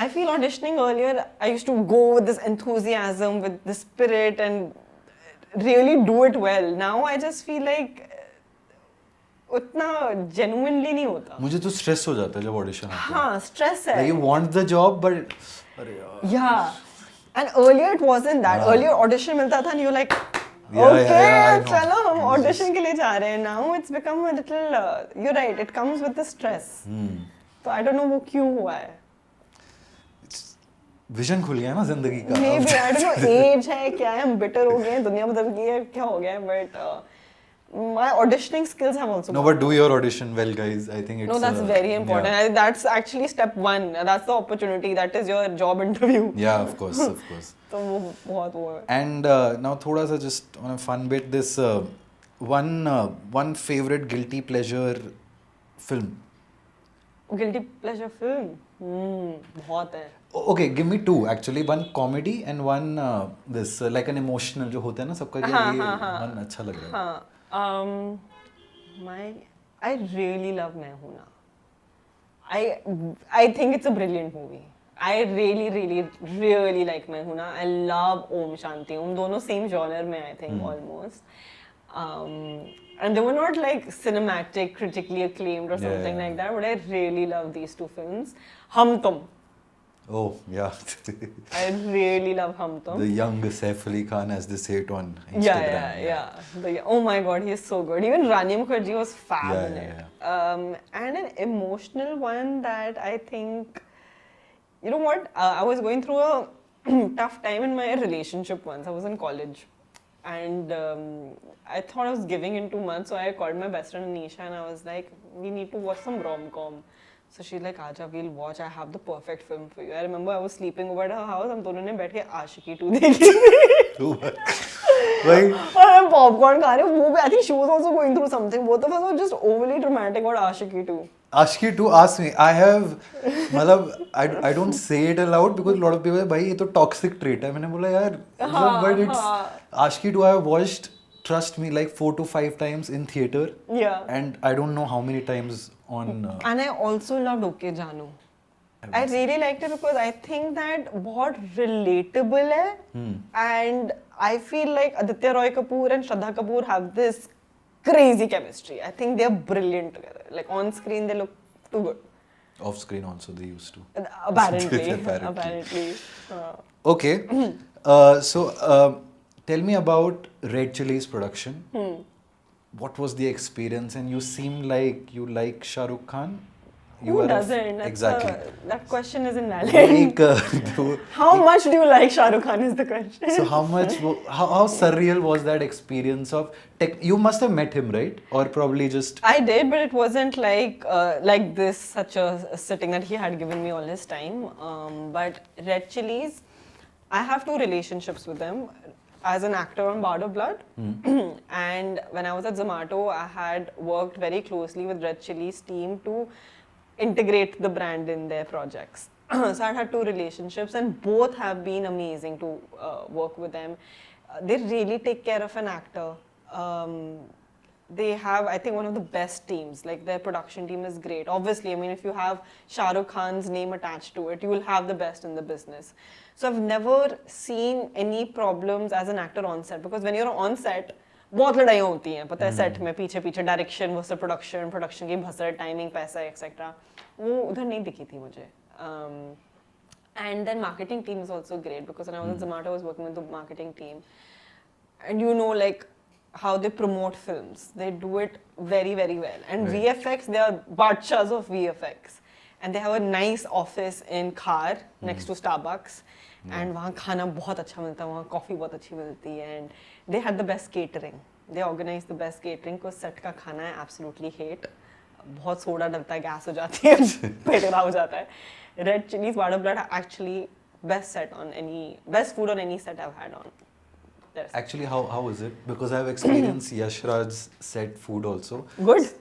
I feel auditioning earlier, I used to go with this enthusiasm, with the spirit and really do it well. Now I just feel like उतना genuinely नहीं होता. मुझे तो स्ट्रेस हो जाता है जब ऑडिशन आता है हाँ, stress है. like you want the job but अरे यार Yeah. And earlier it wasn't that. Earlier audition मिलता था and you're like, Yeah, okay, I know. चलो हम audition के लिए जा रहे हैं. Now it's become a little, you're right, it comes with the stress. तो I don't know वो क्यों हुआ है. विजन खुल गया ना जिंदगी का Maybe, I don't know, age है, क्या है, हम bitter हो गए हैं, दुनिया बदल गई है, क्या हो गया है, but my auditioning skills have also No, but do your audition well, guys. I think it's No, that's very important. Yeah, That's actually step one. That's the opportunity. That is your job interview. yeah of course, of course. तो वो बहुत वो है. And now थोड़ा सा just on a fun bit, this one favorite guilty pleasure film. Guilty pleasure film. बहुत है. Okay, give me two actually. One comedy and one this like an emotional जो होता है ना सबका कि ये मन अच्छा लग रहा है. I really love मैं हूँ ना. I think it's a brilliant movie. I really like मैं हूँ ना. I love Om Shanti Om. दोनों same genre में I think almost. And they were not like cinematic, critically acclaimed or something like that. But I really love these two films. Hum Tum. Oh yeah. I really love Hum Tum. The young Saif Ali Khan, as they say it on Instagram. Yeah. Oh my God, he's so good. Even Rani Mukherjee was fab in it. And an emotional one that I think, you know what? I was going through a tough time in my relationship once. I was in college. And I thought I was giving in too much, so I called my best friend Anisha and I was like, we need to watch some rom-com. So she's like, Aja, we'll watch. I have the perfect film for you. I remember I was sleeping over at her house. हम दोनों ने बैठ के आशिकी 2 देखी थी. और हम popcorn खा रहे हैं. वो भी, I think she was also going through something. Both of us were just overly dramatic about Aashiki 2. Aashiki 2, ask me. I have, मतलब I don't say it aloud because a lot of people say, भाई ये तो toxic trait है. मैंने बोला यार, but it's Aashiki 2 I have watched, trust me, like 4 to 5 times in theater. Yeah. And I don't know how many times on. And I also loved Okay Janu. I really liked it because I think that बहुत relatable है. And I feel like Aditya Roy Kapoor and Shraddha Kapoor have this crazy chemistry. I think they are brilliant together. Like on screen they look too good. Off screen also they used to. Apparently. Okay. So tell me about Red Chillies production. What was the experience? And you seem like you like Shah Rukh Khan. Who doesn't? Exactly. That question is invalid. How much do you like Shah Rukh Khan is the question. So how surreal was that experience of tech? You must have met him, right? Or probably just... I did, but it wasn't like this, such a sitting that he had given me all his time. But Red Chillies, I have 2 relationships with them. As an actor on Bard of Blood, and when I was at Zomato, I had worked very closely with Red Chillies team to integrate the brand in their projects. So I had 2 relationships, and both have been amazing to work with them. They really take care of an actor. They have, I think, one of the best teams. Like, their production team is great. Obviously, I mean, if you have Shah Rukh Khan's name attached to it, you will have the best in the business. So I've never seen any problems as an actor on set, because when you're on set, बहुत लड़ाइयाँ होती हैं, पता है, set में पीछे पीछे direction versus production की भसड़, टाइमिंग, पैसा एक्सेट्रा, वो उधर नहीं दिखी थी मुझे. And then marketing team is also great, because when I was at Zomato, I was working with the marketing team, and you know, like, how they promote films, they do it very, very well. And right. VFX, they are badshahs of VFX, and they have a nice office in Khar next to Starbucks, and वहाँ खाना बहुत अच्छा मिलता है, वहाँ coffee बहुत अच्छी मिलती है, and they had the best catering. They organized the best catering, because set का खाना है absolutely hate. बहुत सोडा डलता है, गैस हो जाती है, पेट खराब हो जाता है. Red Chillies, Water Blood, actually best food on any set I've had on. Actually, how is it? Because I've experienced Yash Raj's set food also. Good.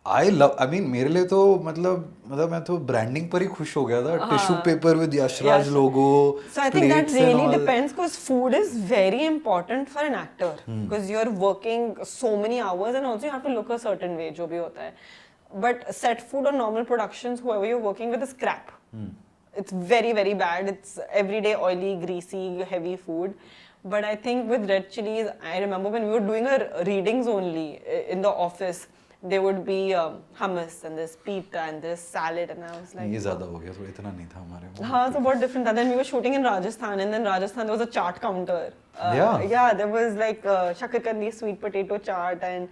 I mean, मेरे लिए तो मतलब मैं तो branding पर ही खुश हो गया था. Tissue paper with Yash Raj logo. So I think that really depends, because food is very important for an actor, because you're working so many hours, and also you have to look a certain way, जो भी होता है. But set food or normal productions, whoever you're working with, is crap. It's very, very bad. It's everyday oily, greasy, heavy food. But I think with Red Chillies, I remember when we were doing our readings only in the office, there would be hummus and this pita and this salad, and I was like, ये ज़्यादा हो गया, तो इतना नहीं था हमारे में. हाँ, so बहुत different था. Then we were shooting in Rajasthan, and then Rajasthan there was a chaat counter. Yeah, there was like shakarkandi, sweet potato chaat, and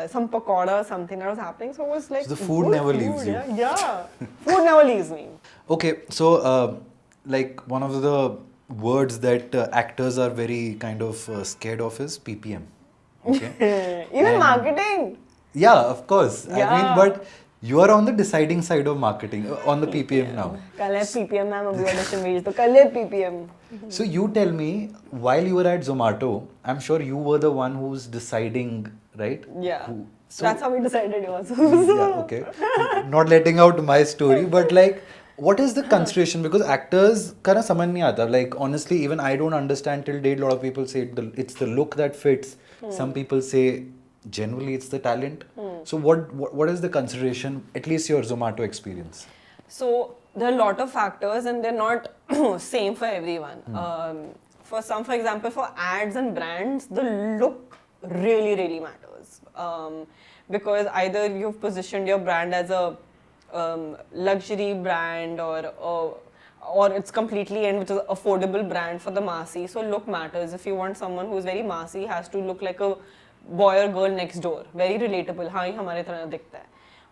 some pakoda or something that was happening. So it was like, so the food never leaves you. Yeah. Food never leaves me. Okay, so like one of the words that actors are very kind of scared of is PPM. Okay. Even marketing. Yeah, of course. Yeah. I mean, but you are on the deciding side of marketing, on the PPM now. कल है PPM ma'am, अभी audition भेज दो, कल है PPM. So you tell me, while you were at Zomato, I'm sure you were the one who's deciding, right? Yeah. So that's how we decided yours. Yeah, okay. Not letting out my story, but like, what is the consideration? Because actors kind of समझ नहीं आता. Like, honestly, even I don't understand till date. A lot of people say it's the look that fits. Some people say generally it's the talent. So what is the consideration, at least your Zomato experience? So there are a lot of factors, and they're not same for everyone. For example, for ads and brands, the look really, really matters. Because either you've positioned your brand as a luxury brand, or it's completely which is affordable brand for the massy. So look matters. If you want someone who's very massy, has to look like a boy or girl next door, very relatable. हाँ, ये हमारे तरह दिखता है.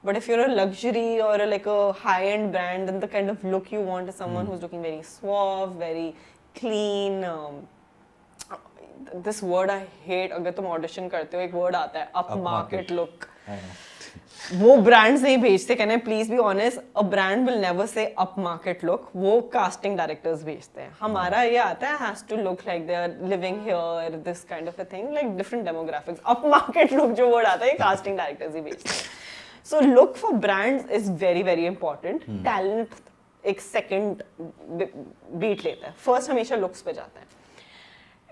But if you're a luxury or like a high-end brand, then the kind of look you want is someone who's looking very suave, very clean. This word I hate. अगर तुम audition करते हो, एक word आता है, upmarket look. वो brands नहीं भेजते. Can I please be honest? A brand will never say upmarket look. वो casting directors भेजते हैं. हमारा ये आता है, has to look like they are living here, this kind of a thing, like different demographics. Upmarket look जो word आता है, casting directors ही भेजते हैं. So look for brands is very, very important. Talent एक second beat लेता है. First हमेशा looks पे जाता है.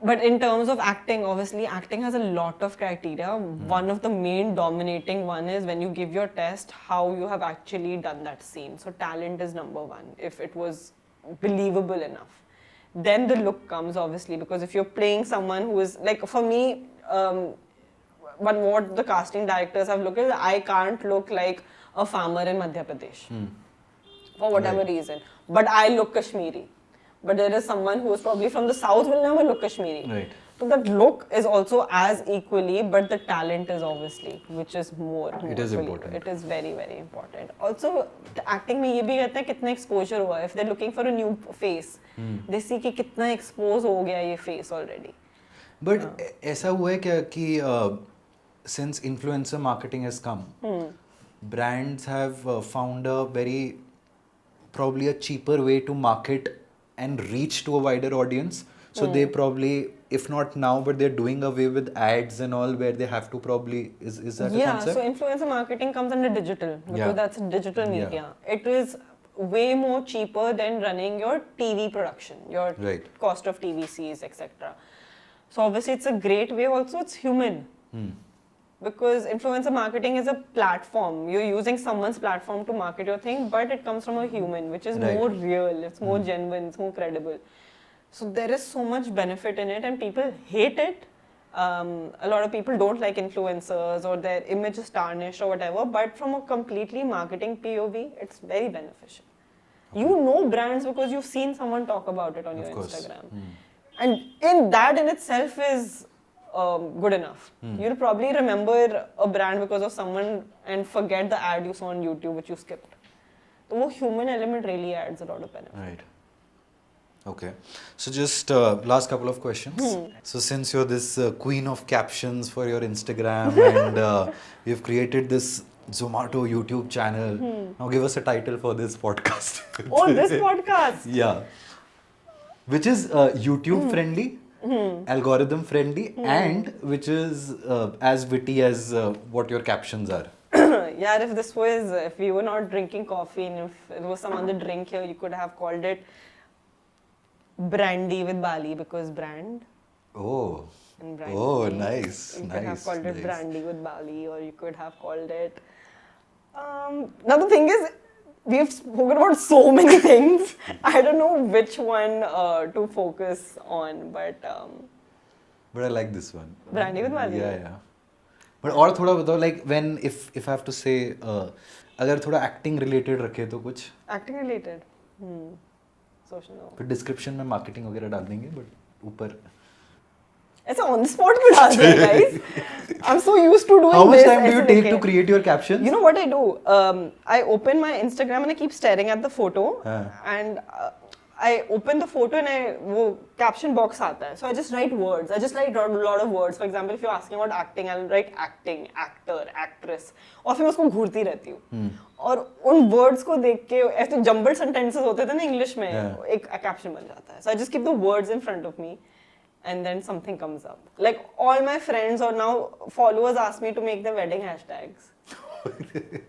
But in terms of acting, obviously, acting has a lot of criteria. One of the main dominating one is when you give your test, how you have actually done that scene. So talent is number one, if it was believable enough. Then the look comes, obviously, because if you're playing someone who is, like for me, what the casting directors have looked at, I can't look like a farmer in Madhya Pradesh. For whatever reason. But I look Kashmiri. But there is someone who is probably from the south will never look Kashmiri. Right. So that look is also as equally, but the talent is obviously, which is more. It is important. It is very, very important. Also, acting में ये भी कहते हैं कितना exposure हुआ. If they're looking for a new face, they see कि कितना expose हो गया ये face already. But ऐसा हुआ है क्या कि since influencer marketing has come, brands have found a very probably a cheaper way to market and reach to a wider audience. So they probably, if not now, but they're doing away with ads and all, where they have to probably, is that a concept? So influencer marketing comes under digital, because that's digital media. It is way more cheaper than running your TV production, your Right. cost of TVCs, etc. So obviously it's a great way. Also, it's human. Because influencer marketing is a platform. You're using someone's platform to market your thing, but it comes from a human, which is Right. more real, it's more genuine, it's more credible. So there is so much benefit in it, and people hate it. A lot of people don't like influencers, or their image is tarnished or whatever, but from a completely marketing POV, it's very beneficial. You know brands because you've seen someone talk about it on your course. Instagram. And in that in itself is good enough. You'll probably remember a brand because of someone and forget the ad you saw on YouTube which you skipped. So the human element really adds a lot of benefit. Right. Okay. So just last couple of questions. So since you're this queen of captions for your Instagram and you've created this Zomato YouTube channel, now give us a title for this podcast. Oh, this podcast! Yeah. Which is YouTube friendly, algorithm friendly, and which is as witty as what your captions are. Yeah, if we were not drinking coffee and if there was some other drink here, you could have called it Brandy with Bali because brand. Oh. And Brandy. Oh, nice. You nice. could have called it nice. Brandy with Bali, or you could have called it. Now the thing is, we've spoken about so many things. I don't know which one to focus on, but But I like this one. Brandy with Bali. Yeah. But और थोड़ा बताओ, like when if I have to say अगर थोड़ा acting related रखे तो कुछ acting related. Social no. फिर description में marketing वगैरह डाल देंगे, but ऊपर ऐसा on the spot में डाल दे guys. I'm so used to doing How much this. time do you ऐसे take लिखे. to create your captions? You know what I do? I open my Instagram and I keep staring at the photo, and I open the photo and वो caption box आता है. So I just write words. I just write a lot of words. For example, if you're asking about acting, I'll write acting, actor, actress. और फिर मैं उसको घूरती रहती हूँ. और उन words को देख के ऐसे jumbled sentences होते थे ना English में, एक caption बन जाता है. So I just keep the words in front of me. And then something comes up. Like all my friends or now followers ask me to make their wedding hashtags.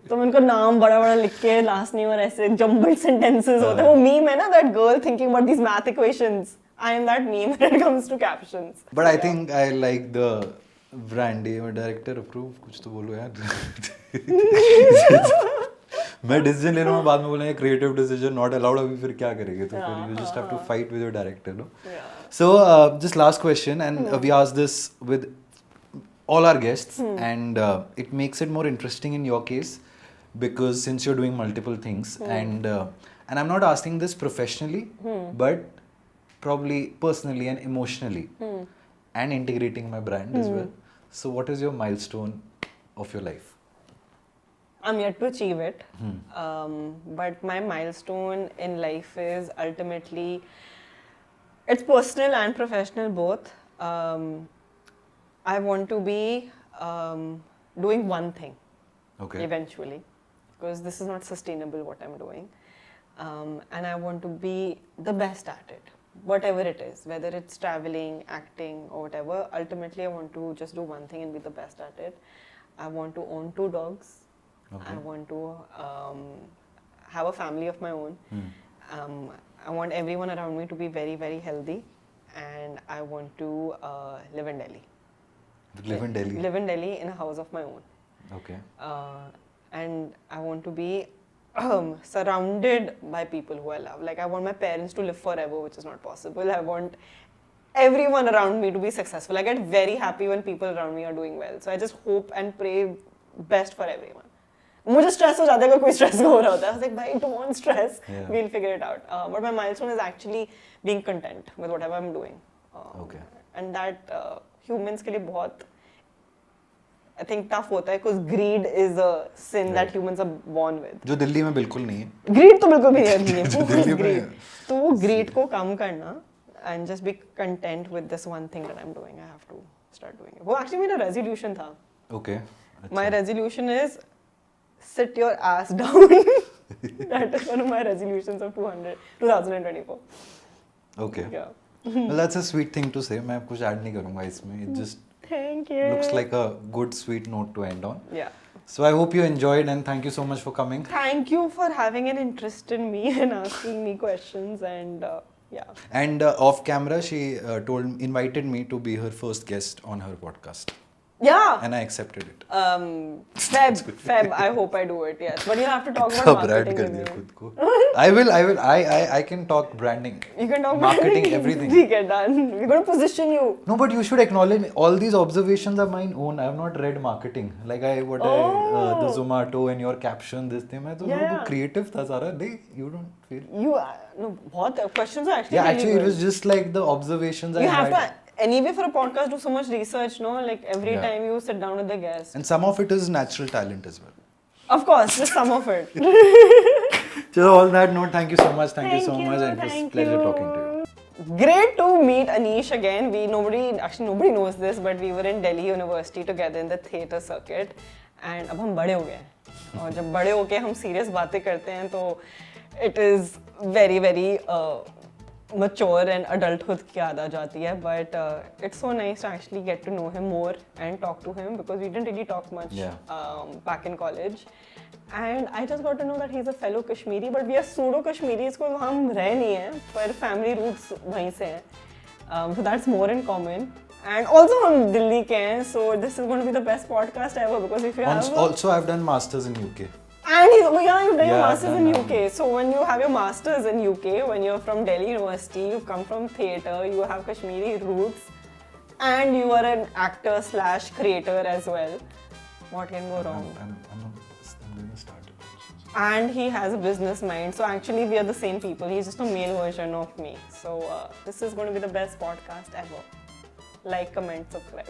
तो मैं उनको नाम बड़ा बड़ा लिख के last name और ऐसे jumbled sentences होते हैं. वो meme है ना, that girl thinking about these math equations. I am that meme when it comes to captions. But I think I like the Brandy और director approve कुछ तो बोलो यार. मैं decision ले रहा हूँ, बाद में बोलेंगे creative decision not allowed, अभी फिर क्या करेंगे? तो फिर you just have to fight with your director, no? Yeah. So just last question, and we ask this with all our guests, and it makes it more interesting in your case because since you're doing multiple things, and I'm not asking this professionally, but probably personally and emotionally, and integrating my brand as well. So what is your milestone of your life? I'm yet to achieve it, but my milestone in life is ultimately, it's personal and professional both. I want to be doing one thing eventually, because this is not sustainable what I'm doing, and I want to be the best at it, whatever it is, whether it's traveling, acting or whatever. Ultimately I want to just do one thing and be the best at it. I want to own 2 dogs. I want to have a family of my own. I want everyone around me to be very, very healthy, and I want to live in Delhi. Live in Delhi? Live in Delhi in a house of my own. Okay. And I want to be surrounded by people who I love. Like I want my parents to live forever, which is not possible. I want everyone around me to be successful. I get very happy when people around me are doing well. So I just hope and pray best for everyone. मुझे stress हो जाता है अगर कोई stress हो रहा होता है. I was like, भाई, don't want stress. We'll figure it out. But my milestone is actually being content with whatever I'm doing. And that humans के लिए बहुत, I think, tough होता है because greed is a sin that humans are born with. जो दिल्ली में बिल्कुल नहीं है. Greed तो बिल्कुल भी नहीं है. दिल्ली में greed. तो वो greed को कम करना and just be content with this one thing that I'm doing. I have to start doing it. वो actually मेरा resolution था. Okay. My resolution is sit your ass down. That is one of my resolutions of 2024. Okay. Yeah. Well, that's a sweet thing to say. मैं कुछ add नहीं करूँगा इसमें. It just Thank you. looks like a good sweet note to end on. Yeah. So I hope you enjoyed and thank you so much for coming. Thank you for having an interest in me and asking me questions and yeah. And off camera, she invited me to be her first guest on her podcast. Yeah. And I accepted it. Feb, I hope I do it, yes. But you have to talk इतना about brand marketing कर with दिया me. खुद को. I can talk branding. You can talk marketing, about everything. ठीक है, done. We're going to position you. No, but you should acknowledge all these observations are mine own. I have not read marketing. Like the Zomato and your caption, this thing. मैं तो वो creative था सारा. नहीं, you don't feel. You no, बहुत questions are actually. Yeah, really actually, good. it was just like the observations I You had. have to. Anyway, for a podcast, do so much research, no? Like every time you sit down with the guest. And some of it is natural talent as well. Of course, just some of it. So on that note, thank you so much. Thank you so much, and it was a pleasure talking to you. Great to meet Anish again. Nobody knows this, but we were in Delhi University together in the theatre circuit, and अब हम बड़े हो गए हैं. और जब बड़े होके हम serious बातें करते हैं तो it is very very mature and adulthood की याद आ जाती है. But it's so nice to actually get to know him more and talk to him because we didn't really talk much back in college. And I just got to know that he's a fellow Kashmiri, but we are pseudo Kashmiris because हम रह नहीं हैं, पर family roots वहीं से हैं. So that's more in common. And also हम दिल्ली के हैं, so this is going to be the best podcast ever because if you have Also, I've done masters in UK. And you've done your masters I've in done UK. So when you have your masters in UK, when you're from Delhi University, you've come from theatre, you have Kashmiri roots, and you are an actor / creator as well. What can go wrong? I'm going to start it. And he has a business mind. So actually, we are the same people. He's just a male version of me. So this is going to be the best podcast ever. Like, comment, subscribe.